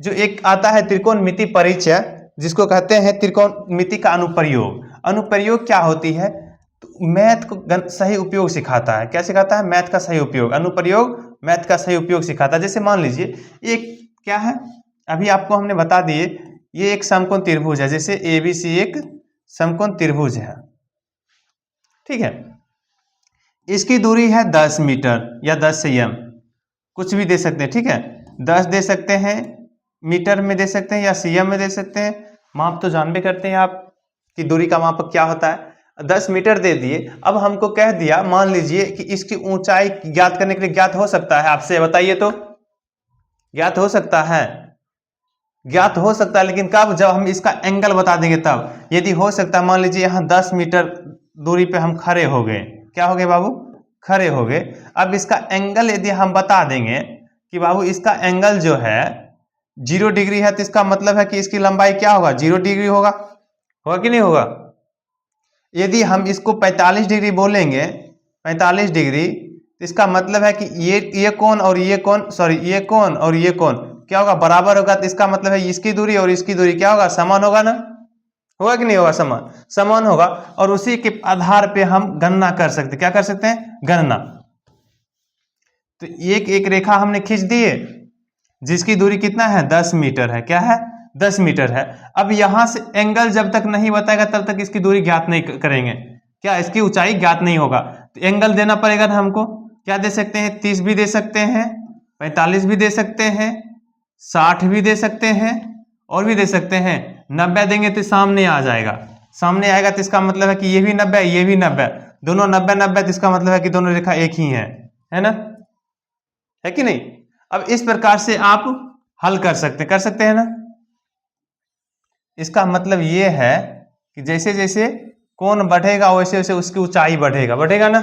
Speaker 1: जो एक आता है त्रिकोणमिति परिचय, जिसको कहते हैं त्रिकोणमिति का अनुप्रयोग। अनुप्रयोग क्या होती है? तो मैथ को सही उपयोग सिखाता है। क्या सिखाता है? मैथ का सही उपयोग। अनुप्रयोग मैथ का सही उपयोग सिखाता है। जैसे मान लीजिए एक क्या है, अभी आपको हमने बता दिए, ये एक समकोण त्रिभुज है। जैसे ABC एक समकोण त्रिभुज है, ठीक है। इसकी दूरी है 10 मीटर या 10 cm, कुछ भी दे सकते हैं, ठीक है। 10 दे सकते हैं, मीटर में दे सकते हैं, या cm में दे सकते हैं। माप तो जानबे करते हैं आप कि दूरी का माप क्या होता है। 10 मीटर दे दिए। अब हमको कह दिया, मान लीजिए कि इसकी ऊंचाई ज्ञात करने के लिए, ज्ञात हो सकता है आपसे, बताइए तो। ज्ञात हो सकता है, ज्ञात हो सकता है, लेकिन कब? जब हम इसका एंगल बता देंगे तब। यदि हो सकता है, मान लीजिए यहाँ 10 मीटर दूरी पे हम खड़े हो गए। क्या हो गए बाबू? खड़े हो गए। अब इसका एंगल यदि हम बता देंगे कि बाबू इसका एंगल जो है 0 डिग्री है, तो इसका मतलब है कि इसकी लंबाई क्या होगा? 0 डिग्री होगा। होगा कि नहीं होगा? यदि हम इसको 45 डिग्री बोलेंगे, 45 डिग्री, तो इसका मतलब है कि ये कोण और ये कोण, सॉरी ये कोण और ये कोण क्या होगा? बराबर होगा। तो इसका मतलब है इसकी दूरी और इसकी दूरी क्या होगा? समान होगा ना। होगा कि नहीं होगा? समान, समान होगा। और उसी के आधार पे हम गणना कर सकते। क्या कर सकते हैं? गणना। तो एक एक रेखा हमने खींच दिए, जिसकी दूरी कितना है? 10 मीटर है। क्या है? 10 मीटर है। अब यहां से एंगल जब तक नहीं बताएगा तब तक इसकी दूरी ज्ञात नहीं करेंगे। क्या? इसकी ऊंचाई ज्ञात नहीं होगा। तो एंगल देना पड़ेगा ना हमको। क्या दे सकते हैं? 30 भी दे सकते हैं, 45 भी दे सकते हैं, 60 भी दे सकते हैं, और भी दे सकते हैं। 90 देंगे तो सामने आ जाएगा। सामने आएगा तो इसका मतलब है कि ये भी 90, ये भी 90, दोनों 90 90, तो इसका मतलब है कि दोनों रेखा एक ही है ना, है कि नहीं? अब इस प्रकार से आप हल कर सकते हैं ना। इसका मतलब ये है कि जैसे जैसे कोण बढ़ेगा वैसे वैसे उसकी ऊंचाई बढ़ेगा ना।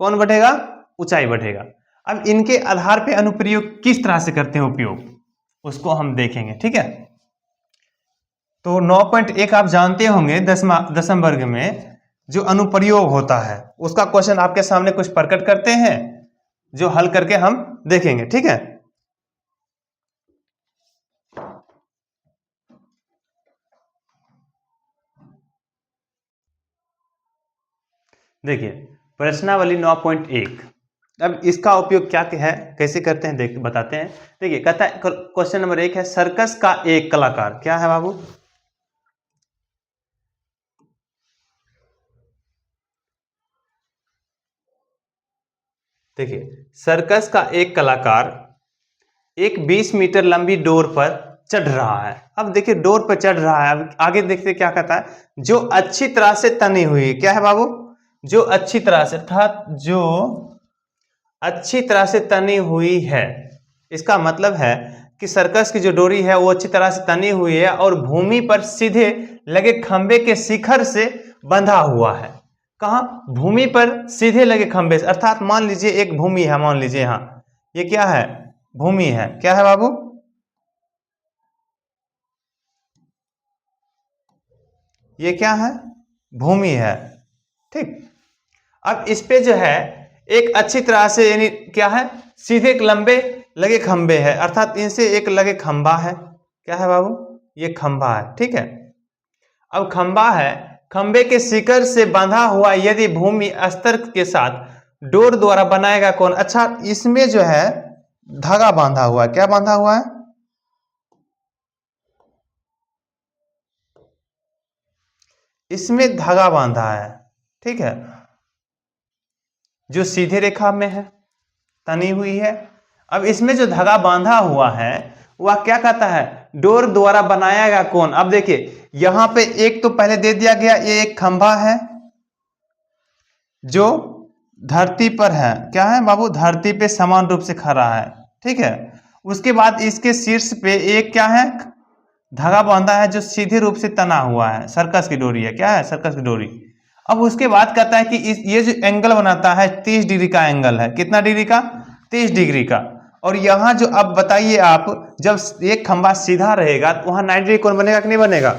Speaker 1: कौन बढ़ेगा? ऊंचाई बढ़ेगा। अब इनके आधार पे अनुप्रयोग किस तरह से करते हैं उपयोग, उसको हम देखेंगे, ठीक है। तो 9.1 आप जानते होंगे, 10वें वर्ग में जो अनुप्रयोग होता है उसका क्वेश्चन आपके सामने कुछ प्रकट करते हैं, जो हल करके हम देखेंगे, ठीक है। देखिए प्रश्नावली 9.1। अब इसका उपयोग क्या है, कैसे करते हैं, देख बताते हैं। देखिए कहता है, क्वेश्चन नंबर 1 है, सर्कस का एक कलाकार। क्या है बाबू? देखिए सर्कस का एक कलाकार एक 20 मीटर लंबी डोर पर चढ़ रहा है। अब देखिए डोर पर चढ़ रहा है। अब आगे देखते क्या कहता है, जो अच्छी तरह से तनी हुई। क्या है बाबू? जो अच्छी तरह से, अर्थात जो अच्छी तरह से तनी हुई है। इसका मतलब है कि सर्कस की जो डोरी है वो अच्छी तरह से तनी हुई है और भूमि पर सीधे लगे खंबे के शिखर से बंधा हुआ है। कहा? भूमि पर सीधे लगे खंबे से, अर्थात मान लीजिए एक भूमि है, मान लीजिए यहां ये क्या है? भूमि है। क्या है बाबू? ये क्या है? भूमि है, ठीक। अब इस पे जो है एक अच्छी तरह से, यानी क्या है? सीधे एक लंबे लगे खंबे है, अर्थात इनसे एक लगे खंबा है। क्या है बाबू? ये खंबा है, ठीक है। अब खंबा है, खंबे के शिखर से बंधा हुआ यदि भूमि अस्तर के साथ डोर द्वारा बनाएगा कौन? अच्छा इसमें जो है धागा बांधा हुआ है। क्या बांधा हुआ है? इसमें धागा बांधा है, ठीक है, जो सीधे रेखा में है, तनी हुई है। अब इसमें जो धागा बांधा हुआ है वह क्या कहता है, डोर द्वारा बनाया गया कोण। अब देखिए यहां पे एक तो पहले दे दिया गया, ये एक खंभा है जो धरती पर है, क्या है बाबू, धरती पे समान रूप से खड़ा है, ठीक है। उसके बाद इसके शीर्ष पे एक क्या है, धागा बांधा है जो सीधे रूप से तना हुआ है, सर्कस की डोरी है, क्या है, सर्कस की डोरी। अब उसके बाद कहता है कि ये जो एंगल बनाता है 30 डिग्री का एंगल है, कितना डिग्री का, 30 डिग्री का। और यहां जो, अब बताइए आप, जब एक खंभा सीधा रहेगा तो वहां 90 डिग्री कोण बनेगा कि नहीं बनेगा।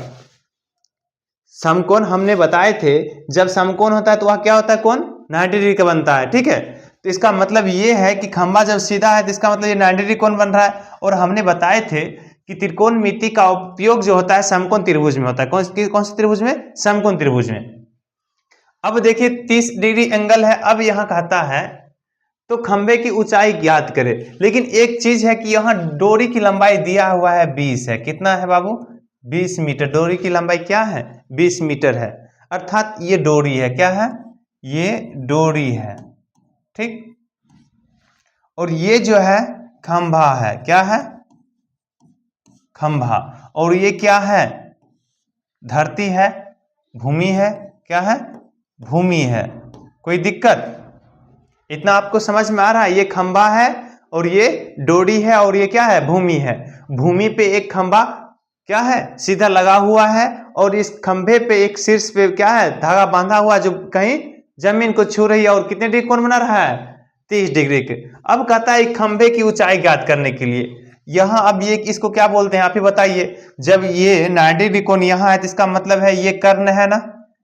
Speaker 1: समकोण हमने बताए थे, जब समकोण होता है तो वह क्या होता है, कोण 90 डिग्री का बनता है, ठीक है। तो इसका मतलब ये है कि खंभा जब सीधा है तो इसका मतलब ये 90 डिग्री कोण बन रहा है। और हमने बताए थे कि त्रिकोणमिति का उपयोग जो होता है समकोण त्रिभुज में होता है, कौन से त्रिभुज में, समकोण त्रिभुज में। अब देखिए 30 डिग्री एंगल है। अब यहां कहता है तो खंभे की ऊंचाई ज्ञात करें, लेकिन एक चीज है कि यहां डोरी की लंबाई दिया हुआ है 20 है, कितना है बाबू, 20 मीटर। डोरी की लंबाई क्या है, 20 मीटर है, अर्थात ये डोरी है, क्या है, ये डोरी है, ठीक। और ये जो है खंभा है, क्या है, खंभा। और ये क्या है, धरती है, भूमि है, क्या है, भूमि है। कोई दिक्कत, इतना आपको समझ में आ रहा है। ये खंभा है और ये डोरी है और ये क्या है, भूमि है। भूमि पे एक खंभा क्या है, सीधा लगा हुआ है, और इस खंभे पे एक शीर्ष पे क्या है, धागा बांधा हुआ जो कहीं जमीन को छू रही है। और कितने डिग्री कोण बना रहा है, 30 डिग्री के। अब कहता है खंभे की ऊंचाई ज्ञात करने के लिए, यहां अब ये इसको क्या बोलते हैं आप ही बताइए। जब ये 90 डिग्री कोण यहां है तो इसका मतलब है ये कर्ण है ना,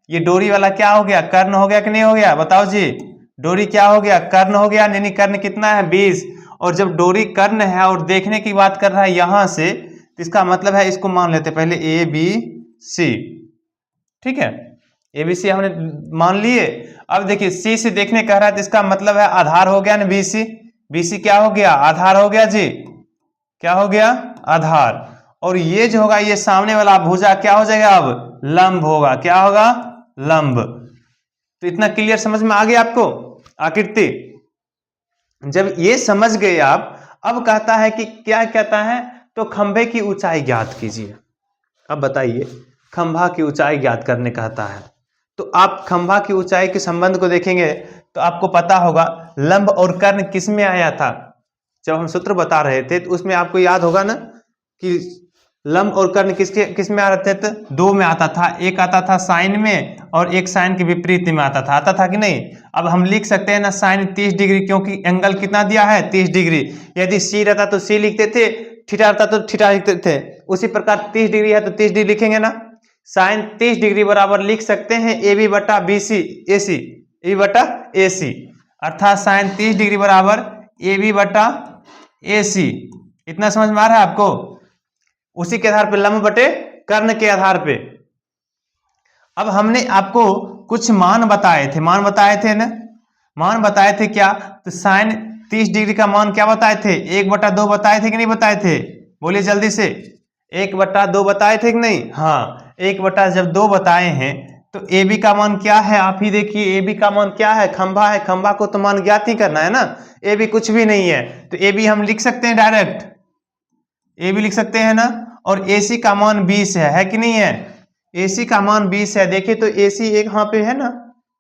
Speaker 1: ये डोरी वाला क्या हो गया, कर्ण हो गया कि नहीं हो गया, बताओ जी। डोरी क्या हो गया, कर्ण हो गया, नहीं कर्ण कितना है, 20। और जब डोरी कर्ण है और देखने की बात कर रहा है यहां से, तो इसका मतलब है, इसको मान लेते पहले ए बी सी, ठीक है, ए बी सी हमने मान लिए। अब देखिए सी से देखने कह रहा है तो इसका मतलब है आधार हो गया ना, बी सी, बी सी क्या हो गया, आधार हो गया जी, क्या हो गया, आधार। और ये जो होगा, ये सामने वाला भुजा क्या हो जाएगा, अब लंब होगा, क्या होगा, लंब। तो इतना क्लियर समझ में आ गया आपको आकृति। जब ये समझ गए आप, अब कहता है कि क्या कहता है, तो खंभे की ऊंचाई ज्ञात कीजिए। अब बताइए, खंभा की ऊंचाई ज्ञात करने कहता है। तो आप खंभा की ऊंचाई के संबंध को देखेंगे तो आपको पता होगा लंब और कर्ण किस में आया था। जब हम सूत्र बता रहे थे तो उसमें आपको याद होगा ना कि लंब और कर्ण किस में आ रहे थे, दो में आता था। एक आता था साइन में और एक साइन के विपरीत में आता था कि नहीं। अब हम लिख सकते हैं ना साइन 30 डिग्री, क्योंकि एंगल कितना दिया है, 30 डिग्री। यदि सी रहता तो सी लिखते थे, थीटा रहता तो थीटा लिखते थे। उसी प्रकार 30 डिग्री है तो 30 डिग्री लिखेंगे ना। साइन 30 डिग्री बराबर लिख सकते हैं ए बी बटा B C A C, A B बटा ए सी, अर्थात साइन 30 डिग्री बराबर ए बी बटा ए सी। इतना समझ में आ रहा है आपको। उसी के आधार पे लंब बटे कर्ण के आधार पे। अब हमने आपको कुछ मान बताए थे, मान बताए थे ना, मान बताए थे क्या, तो साइन 30 डिग्री का मान क्या बताए थे, 1/2 बताए थे कि नहीं बताए थे, बोलिए जल्दी से। 1/2 बताए थे कि नहीं, हाँ 1/2 बताए हैं। तो ए बी का मान क्या है, आप ही देखिए, ए बी का मान क्या है, खंभा है, खंभा को तो मान ज्ञात ही करना है ना। ए बी कुछ भी नहीं है तो ए बी हम लिख सकते हैं डायरेक्ट, ए भी लिख सकते हैं ना। और AC का मान 20 है कि नहीं है, AC का मान 20 है। देखिए तो AC एक यहाँ पे है ना,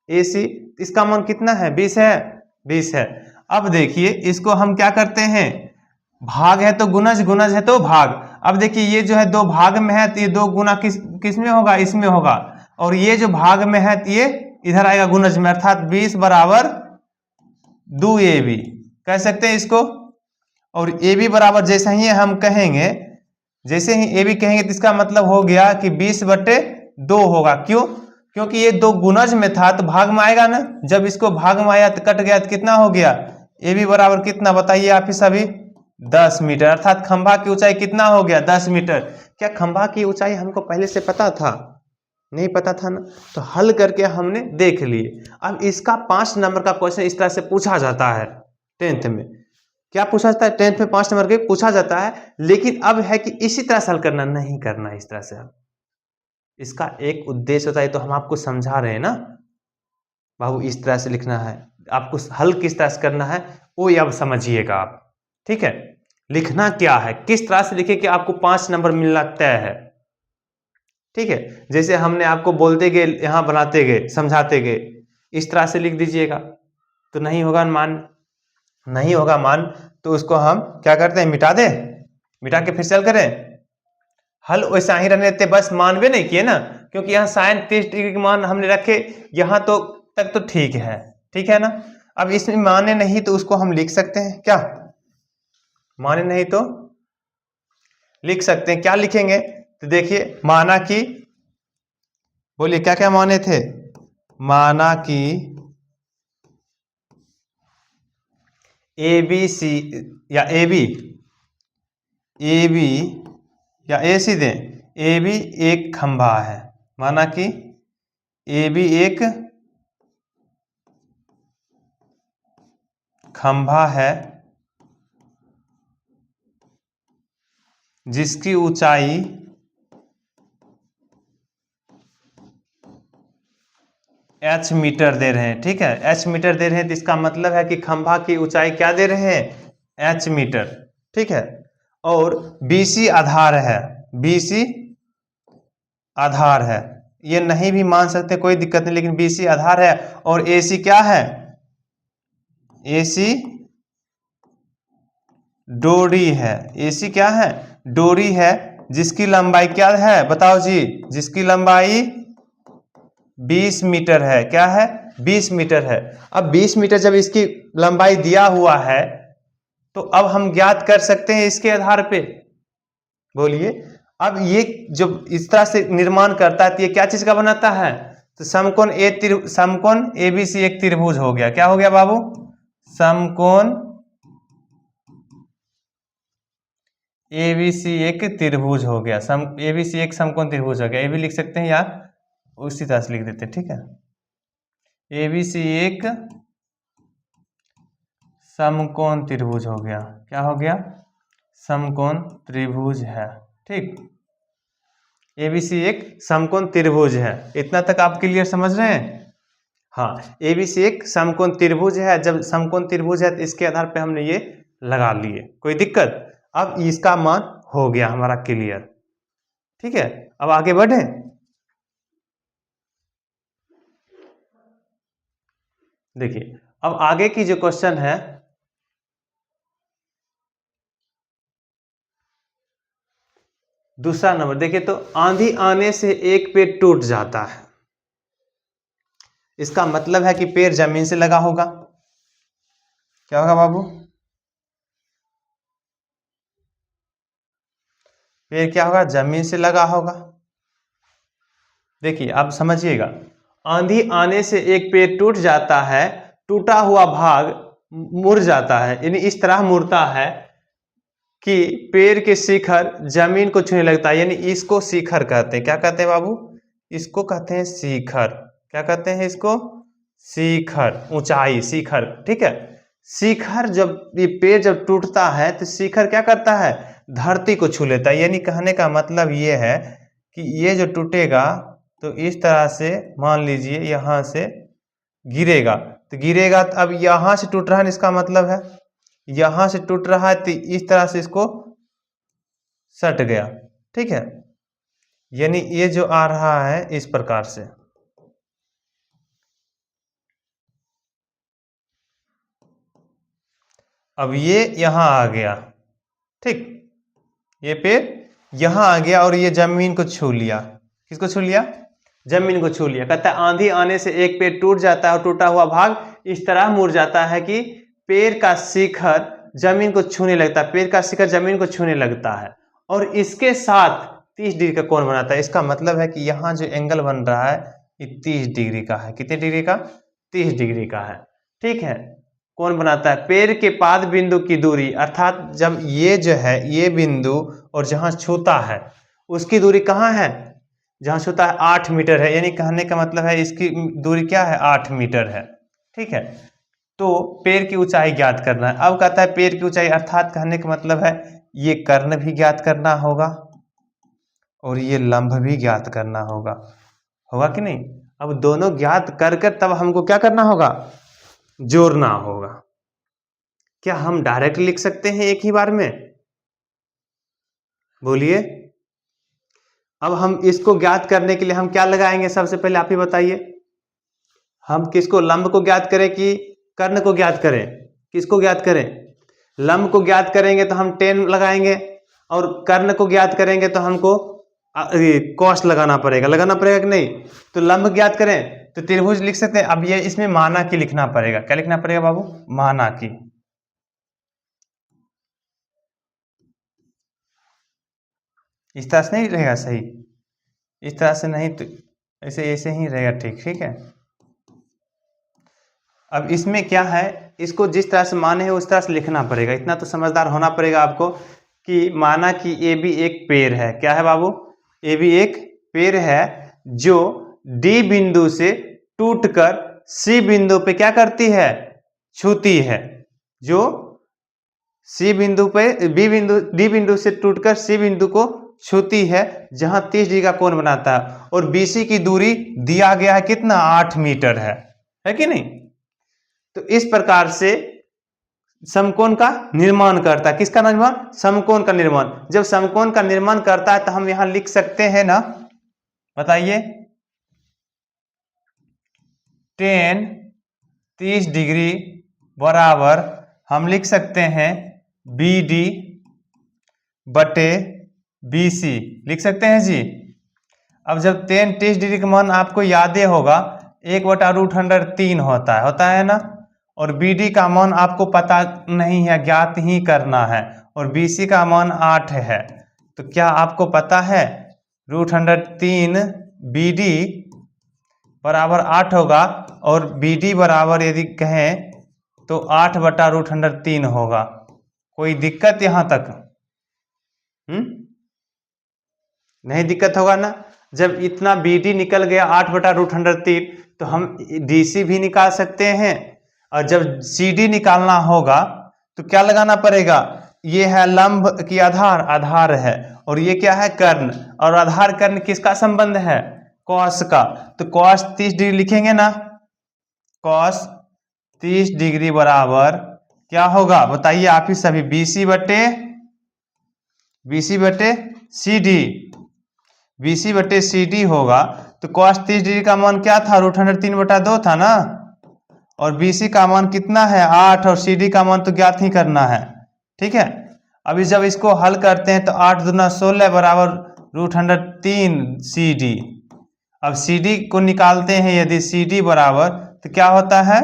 Speaker 1: AC, इसका मान कितना है, 20 है, 20 है। अब देखिए इसको हम क्या करते हैं, भाग है तो गुणज, गुणज है तो भाग। अब देखिए ये जो है दो भाग में है तो ये दो गुना किस में होगा, इसमें होगा। और ये जो भाग में है तो ये इधर आएगा गुणज में, अर्थात 20 बराबर 2AB कह सकते हैं इसको। और ए बी बराबर जैसे ही हम कहेंगे, जैसे ही ए बी कहेंगे तो इसका मतलब हो गया कि 20/2 होगा। क्यों, क्योंकि ये दो गुणज में था तो भाग में आएगा ना। जब इसको भाग में आया तो कट गया तो कितना हो गया, ए बी बराबर कितना बताइए आप ही सभी, 10 मीटर। अर्थात खंभा की ऊंचाई कितना हो गया, 10 मीटर। क्या खंभा की ऊंचाई हमको पहले से पता था, नहीं पता था ना, तो हल करके हमने देख लिए। अब इसका 5 नंबर का क्वेश्चन इस तरह से पूछा जाता है 10th में। क्या पूछा जाता है, 10th में 5 नंबर के पूछा जाता है। लेकिन अब है कि इसी तरह से हल करना, नहीं करना इस तरह से। इसका एक उद्देश्य होता है, तो हम आपको समझा रहे हैं ना बाबू, इस तरह से लिखना है, आपको हल किस तरह से करना है वो अब समझिएगा आप। ठीक है, लिखना क्या है, किस तरह से लिखे कि आपको 5 नंबर मिलना तय है। ठीक है, जैसे हमने आपको बोलते गए, यहाँ बनाते गए, समझाते गए, इस तरह से लिख दीजिएगा तो नहीं होगा मान, नहीं होगा मान, तो उसको हम क्या करते हैं, मिटा दे, मिटा के फिर चल करें, हल वैसा ही रहने देते, बस मानवे नहीं किए ना, क्योंकि यहाँ साइन 30 डिग्री के मान हमने रखे, यहाँ तो तक तो ठीक है ना। अब इसमें माने नहीं तो उसको हम लिख सकते हैं क्या, माने नहीं तो लिख सकते हैं, क्या लिखेंगे, तो देखिए माना कि, बोलिए क्या क्या माने थे, माना कि ए बी सी या ए बी या ए सी दें, ए बी एक खंभा है, माना कि ए बी एक खंभा है जिसकी ऊंचाई h मीटर दे रहे हैं। ठीक है, h मीटर दे रहे हैं तो इसका मतलब है कि खंभा की ऊंचाई क्या दे रहे हैं, h मीटर। ठीक है, और BC आधार है, BC आधार है, ये नहीं भी मान सकते कोई दिक्कत नहीं, लेकिन BC आधार है, और AC क्या है, AC डोरी है, AC क्या है, डोरी है, जिसकी लंबाई क्या है बताओ जी, जिसकी लंबाई 20 मीटर है, क्या है 20 मीटर है। अब 20 मीटर जब इसकी लंबाई दिया हुआ है तो अब हम ज्ञात कर सकते हैं इसके आधार पे, बोलिए। अब ये जब इस तरह से निर्माण करता है तो ये क्या चीज का बनाता है, तो समकोण समकोण ABC एक त्रिभुज हो गया, क्या हो गया बाबू, समकोण ABC एक त्रिभुज हो गया, ABC एक समकोण त्रिभुज हो गया, ये भी लिख सकते हैं या उसी तरह से लिख देते हैं। ठीक है, ABC एक समकोण त्रिभुज हो गया, क्या हो गया, समकोण त्रिभुज है। ठीक, ABC एक समकोण त्रिभुज है, इतना तक आप क्लियर समझ रहे हैं। हाँ, ABC एक समकोण त्रिभुज है, जब समकोण त्रिभुज है तो इसके आधार पे हमने ये लगा लिए, कोई दिक्कत। अब इसका मान हो गया हमारा क्लियर। ठीक है, अब आगे बढ़े, देखिए अब आगे की जो क्वेश्चन है, दूसरा नंबर देखिए, तो आंधी आने से एक पेड़ टूट जाता है, इसका मतलब है कि पेड़ जमीन से लगा होगा, क्या होगा बाबू, पेड़ क्या होगा, जमीन से लगा होगा। देखिए आप समझिएगा, आंधी आने से एक पेड़ टूट जाता है, टूटा हुआ भाग मुड़ जाता है, यानी इस तरह मुड़ता है कि पेड़ के शिखर जमीन को छूने लगता है, यानी इसको शिखर कहते हैं, क्या कहते हैं बाबू, इसको कहते हैं शिखर, क्या कहते हैं इसको, शिखर, ऊंचाई, शिखर। ठीक है, शिखर जब ये पेड़ जब टूटता है तो शिखर क्या करता है, धरती को छू लेता है, यानी कहने का मतलब ये है कि ये जो टूटेगा तो इस तरह से मान लीजिए यहां से गिरेगा, तो गिरेगा तो अब यहां से टूट रहा है, इसका मतलब है यहां से टूट रहा है तो इस तरह से इसको सट गया। ठीक है, यानी ये जो आ रहा है इस प्रकार से, अब ये यहां आ गया। ठीक, ये पेड़ यहां आ गया और ये जमीन को छू लिया, किसको छू लिया, जमीन को छू लिया। कहता है आंधी आने से एक पेड़ टूट जाता है और टूटा हुआ भाग इस तरह मुड़ जाता है कि पेड़ का शिखर जमीन को छूने लगता है, पेड़ का शिखर जमीन को छूने लगता है और इसके साथ 30 डिग्री का कोण बनाता है। इसका मतलब है कि यहाँ जो एंगल बन रहा है ये 30 डिग्री का है, कितने डिग्री का, 30 डिग्री का है। ठीक है, कौन बनाता है, पेड़ के पाद बिंदु की दूरी, अर्थात जब ये जो है ये बिंदु और जहां छूता है उसकी दूरी कहाँ है, जहां छूता है 8 मीटर है, यानी कहने का मतलब है इसकी दूरी क्या है, 8 मीटर है। ठीक है, तो पेड़ की ऊंचाई ज्ञात करना है। अब कहता है पेड़ की ऊंचाई, अर्थात कहने का मतलब है ये कर्ण भी ज्ञात करना होगा और ये लंब भी ज्ञात करना होगा, होगा कि नहीं। अब दोनों ज्ञात कर कर तब हमको क्या करना होगा, जोड़ना होगा। क्या हम डायरेक्ट लिख सकते हैं एक ही बार में, बोलिए। अब हम इसको ज्ञात करने के लिए हम क्या लगाएंगे, सबसे पहले आप ही बताइए। हम किसको, लंब को ज्ञात करें कि कर्ण को ज्ञात करें, किसको ज्ञात करें। लंब को ज्ञात करेंगे तो हम 10 लगाएंगे, और कर्ण को ज्ञात करेंगे तो हमको कॉस लगाना पड़ेगा कि नहीं। तो लंब ज्ञात करें तो त्रिभुज लिख सकते हैं। अब ये इसमें माना की लिखना पड़ेगा, क्या लिखना पड़ेगा बाबू, माना की। इस तरह से नहीं रहेगा सही, इस तरह से नहीं, तो ऐसे ऐसे ही रहेगा, ठीक, ठीक है। अब इसमें क्या है, इसको जिस तरह से माने है उस तरह से लिखना पड़ेगा। इतना तो समझदार होना पड़ेगा आपको कि माना कि ए भी एक पेड़ है। क्या है बाबू, ए भी एक पेड़ है जो डी बिंदु से टूटकर सी बिंदु पे क्या करती है, छूती है। जो सी बिंदु पे डी बिंदु से टूटकर सी बिंदु को छूती है, जहां 30 डिग्री का कोण बनाता है। और बीसी की दूरी दिया गया है कितना, 8 मीटर है कि नहीं। तो इस प्रकार से समकोण का निर्माण करता है। किसका निर्माण, समकोण का निर्माण। जब समकोण का निर्माण करता है तो हम यहां लिख सकते हैं ना, बताइए, 10 30 डिग्री बराबर हम लिख सकते हैं BD बटे BC, लिख सकते हैं जी। अब जब 10 30 डिग्री का मान आपको याद होगा 1/√3 होता है ना। और BD का मान आपको पता नहीं है, ज्ञात ही करना है। और BC का मान 8 है। तो क्या आपको पता है √3 BD बराबर 8 होगा, और BD बराबर यदि कहें तो 8/√3 होगा। कोई दिक्कत यहां तक, नहीं दिक्कत होगा ना। जब इतना BD निकल गया 8/√3, तो हम DC भी निकाल सकते हैं। और जब CD निकालना होगा तो क्या लगाना पड़ेगा, ये है लंब की आधार है, और ये क्या है, कर्ण। और आधार कर्ण किसका संबंध है, कॉस का। तो कॉस 30 डिग्री लिखेंगे ना, कॉस 30 डिग्री बराबर क्या होगा, बताइए आप ही सभी, BC बटे CD होगा। तो cos 30 डिग्री का मान क्या था, √3/2 था ना। और BC का मान कितना है, 8, और CD का मान तो ज्ञात ही करना है, ठीक है। अभी जब इसको हल करते हैं तो 8 दूना 16 बराबर √3 CD। अब CD को निकालते हैं, यदि CD बराबर तो क्या होता है,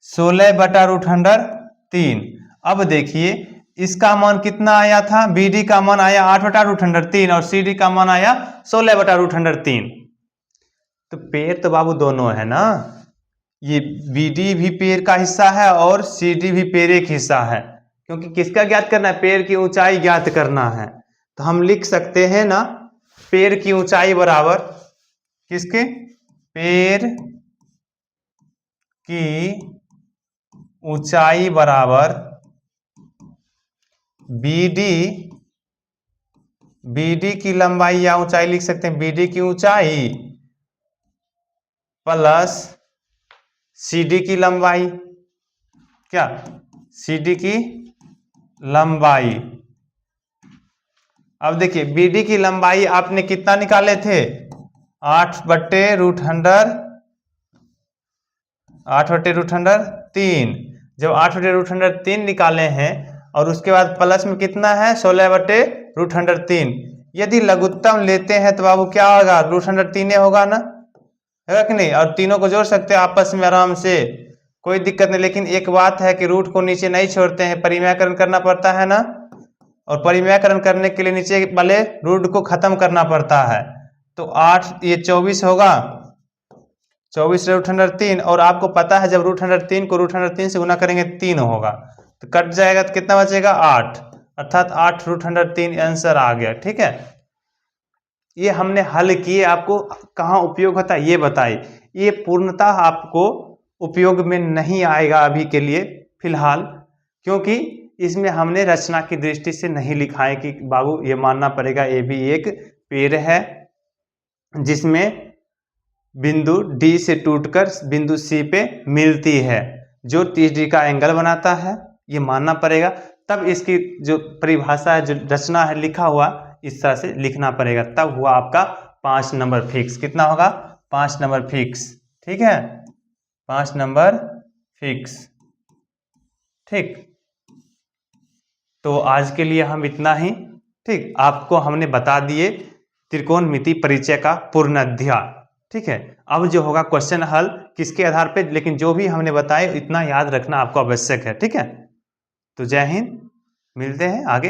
Speaker 1: 16/√3। अब देखिए इसका मान कितना आया था, BD का मान आया 8/√3, और CD का मान आया 16/√3। तो पेड़ तो बाबू दोनों है ना, ये BD भी पेड़ का हिस्सा है और CD भी पेड़ एक हिस्सा है। क्योंकि किसका ज्ञात करना है, पेड़ की ऊंचाई ज्ञात करना है। तो हम लिख सकते हैं ना, पेड़ की ऊंचाई बराबर किसके, पेड़ की ऊंचाई बराबर BD की लंबाई या ऊंचाई लिख सकते हैं, BD की ऊंचाई प्लस CD की लंबाई, क्या, CD की लंबाई। अब देखिए BD की लंबाई आपने कितना निकाले थे, 8/√3। जब 8/√3 निकाले हैं, और उसके बाद प्लस में कितना है, 16/√3। यदि लघुत्तम लेते हैं तो बाबू क्या होगा, √3 होगा ना, है कि नहीं। और तीनों को जोड़ सकते हैं आपस में आराम से, कोई दिक्कत नहीं। लेकिन एक बात है कि रूट को नीचे नहीं छोड़ते हैं, परिमेयकरण करना पड़ता है ना। और परिमेयकरण करने के लिए नीचे वाले रूट को खत्म करना पड़ता है। तो 8 ये 24 होगा, 24/√3। और आपको पता है जब √3 को √3 से गुना करेंगे 3 होगा, तो कट जाएगा तो कितना बचेगा, 8, अर्थात 8/√3 आंसर आ गया, ठीक है। ये हमने हल किए, आपको कहाँ उपयोग होता है ये बताइए। ये पूर्णतः आपको उपयोग में नहीं आएगा अभी के लिए फिलहाल, क्योंकि इसमें हमने रचना की दृष्टि से नहीं लिखा है कि बाबू ये मानना पड़ेगा ये भी एक पेड़ है जिसमें बिंदु डी से टूटकर बिंदु सी पे मिलती है, जो 30 डिग्री का एंगल बनाता है, ये मानना पड़ेगा। तब इसकी जो परिभाषा है, जो रचना है लिखा हुआ, इस तरह से लिखना पड़ेगा, तब हुआ आपका 5 नंबर फिक्स। कितना होगा? 5 नंबर फिक्स। ठीक है, 5 नंबर फिक्स। ठीक, तो आज के लिए हम इतना ही। ठीक, आपको हमने बता दिए त्रिकोणमिति परिचय का पूर्ण अध्याय। ठीक है, अब जो होगा क्वेश्चन हल किसके आधार पे, लेकिन जो भी हमने बताया इतना याद रखना आपको आवश्यक है। ठीक है, तो जय हिंद, मिलते हैं आगे।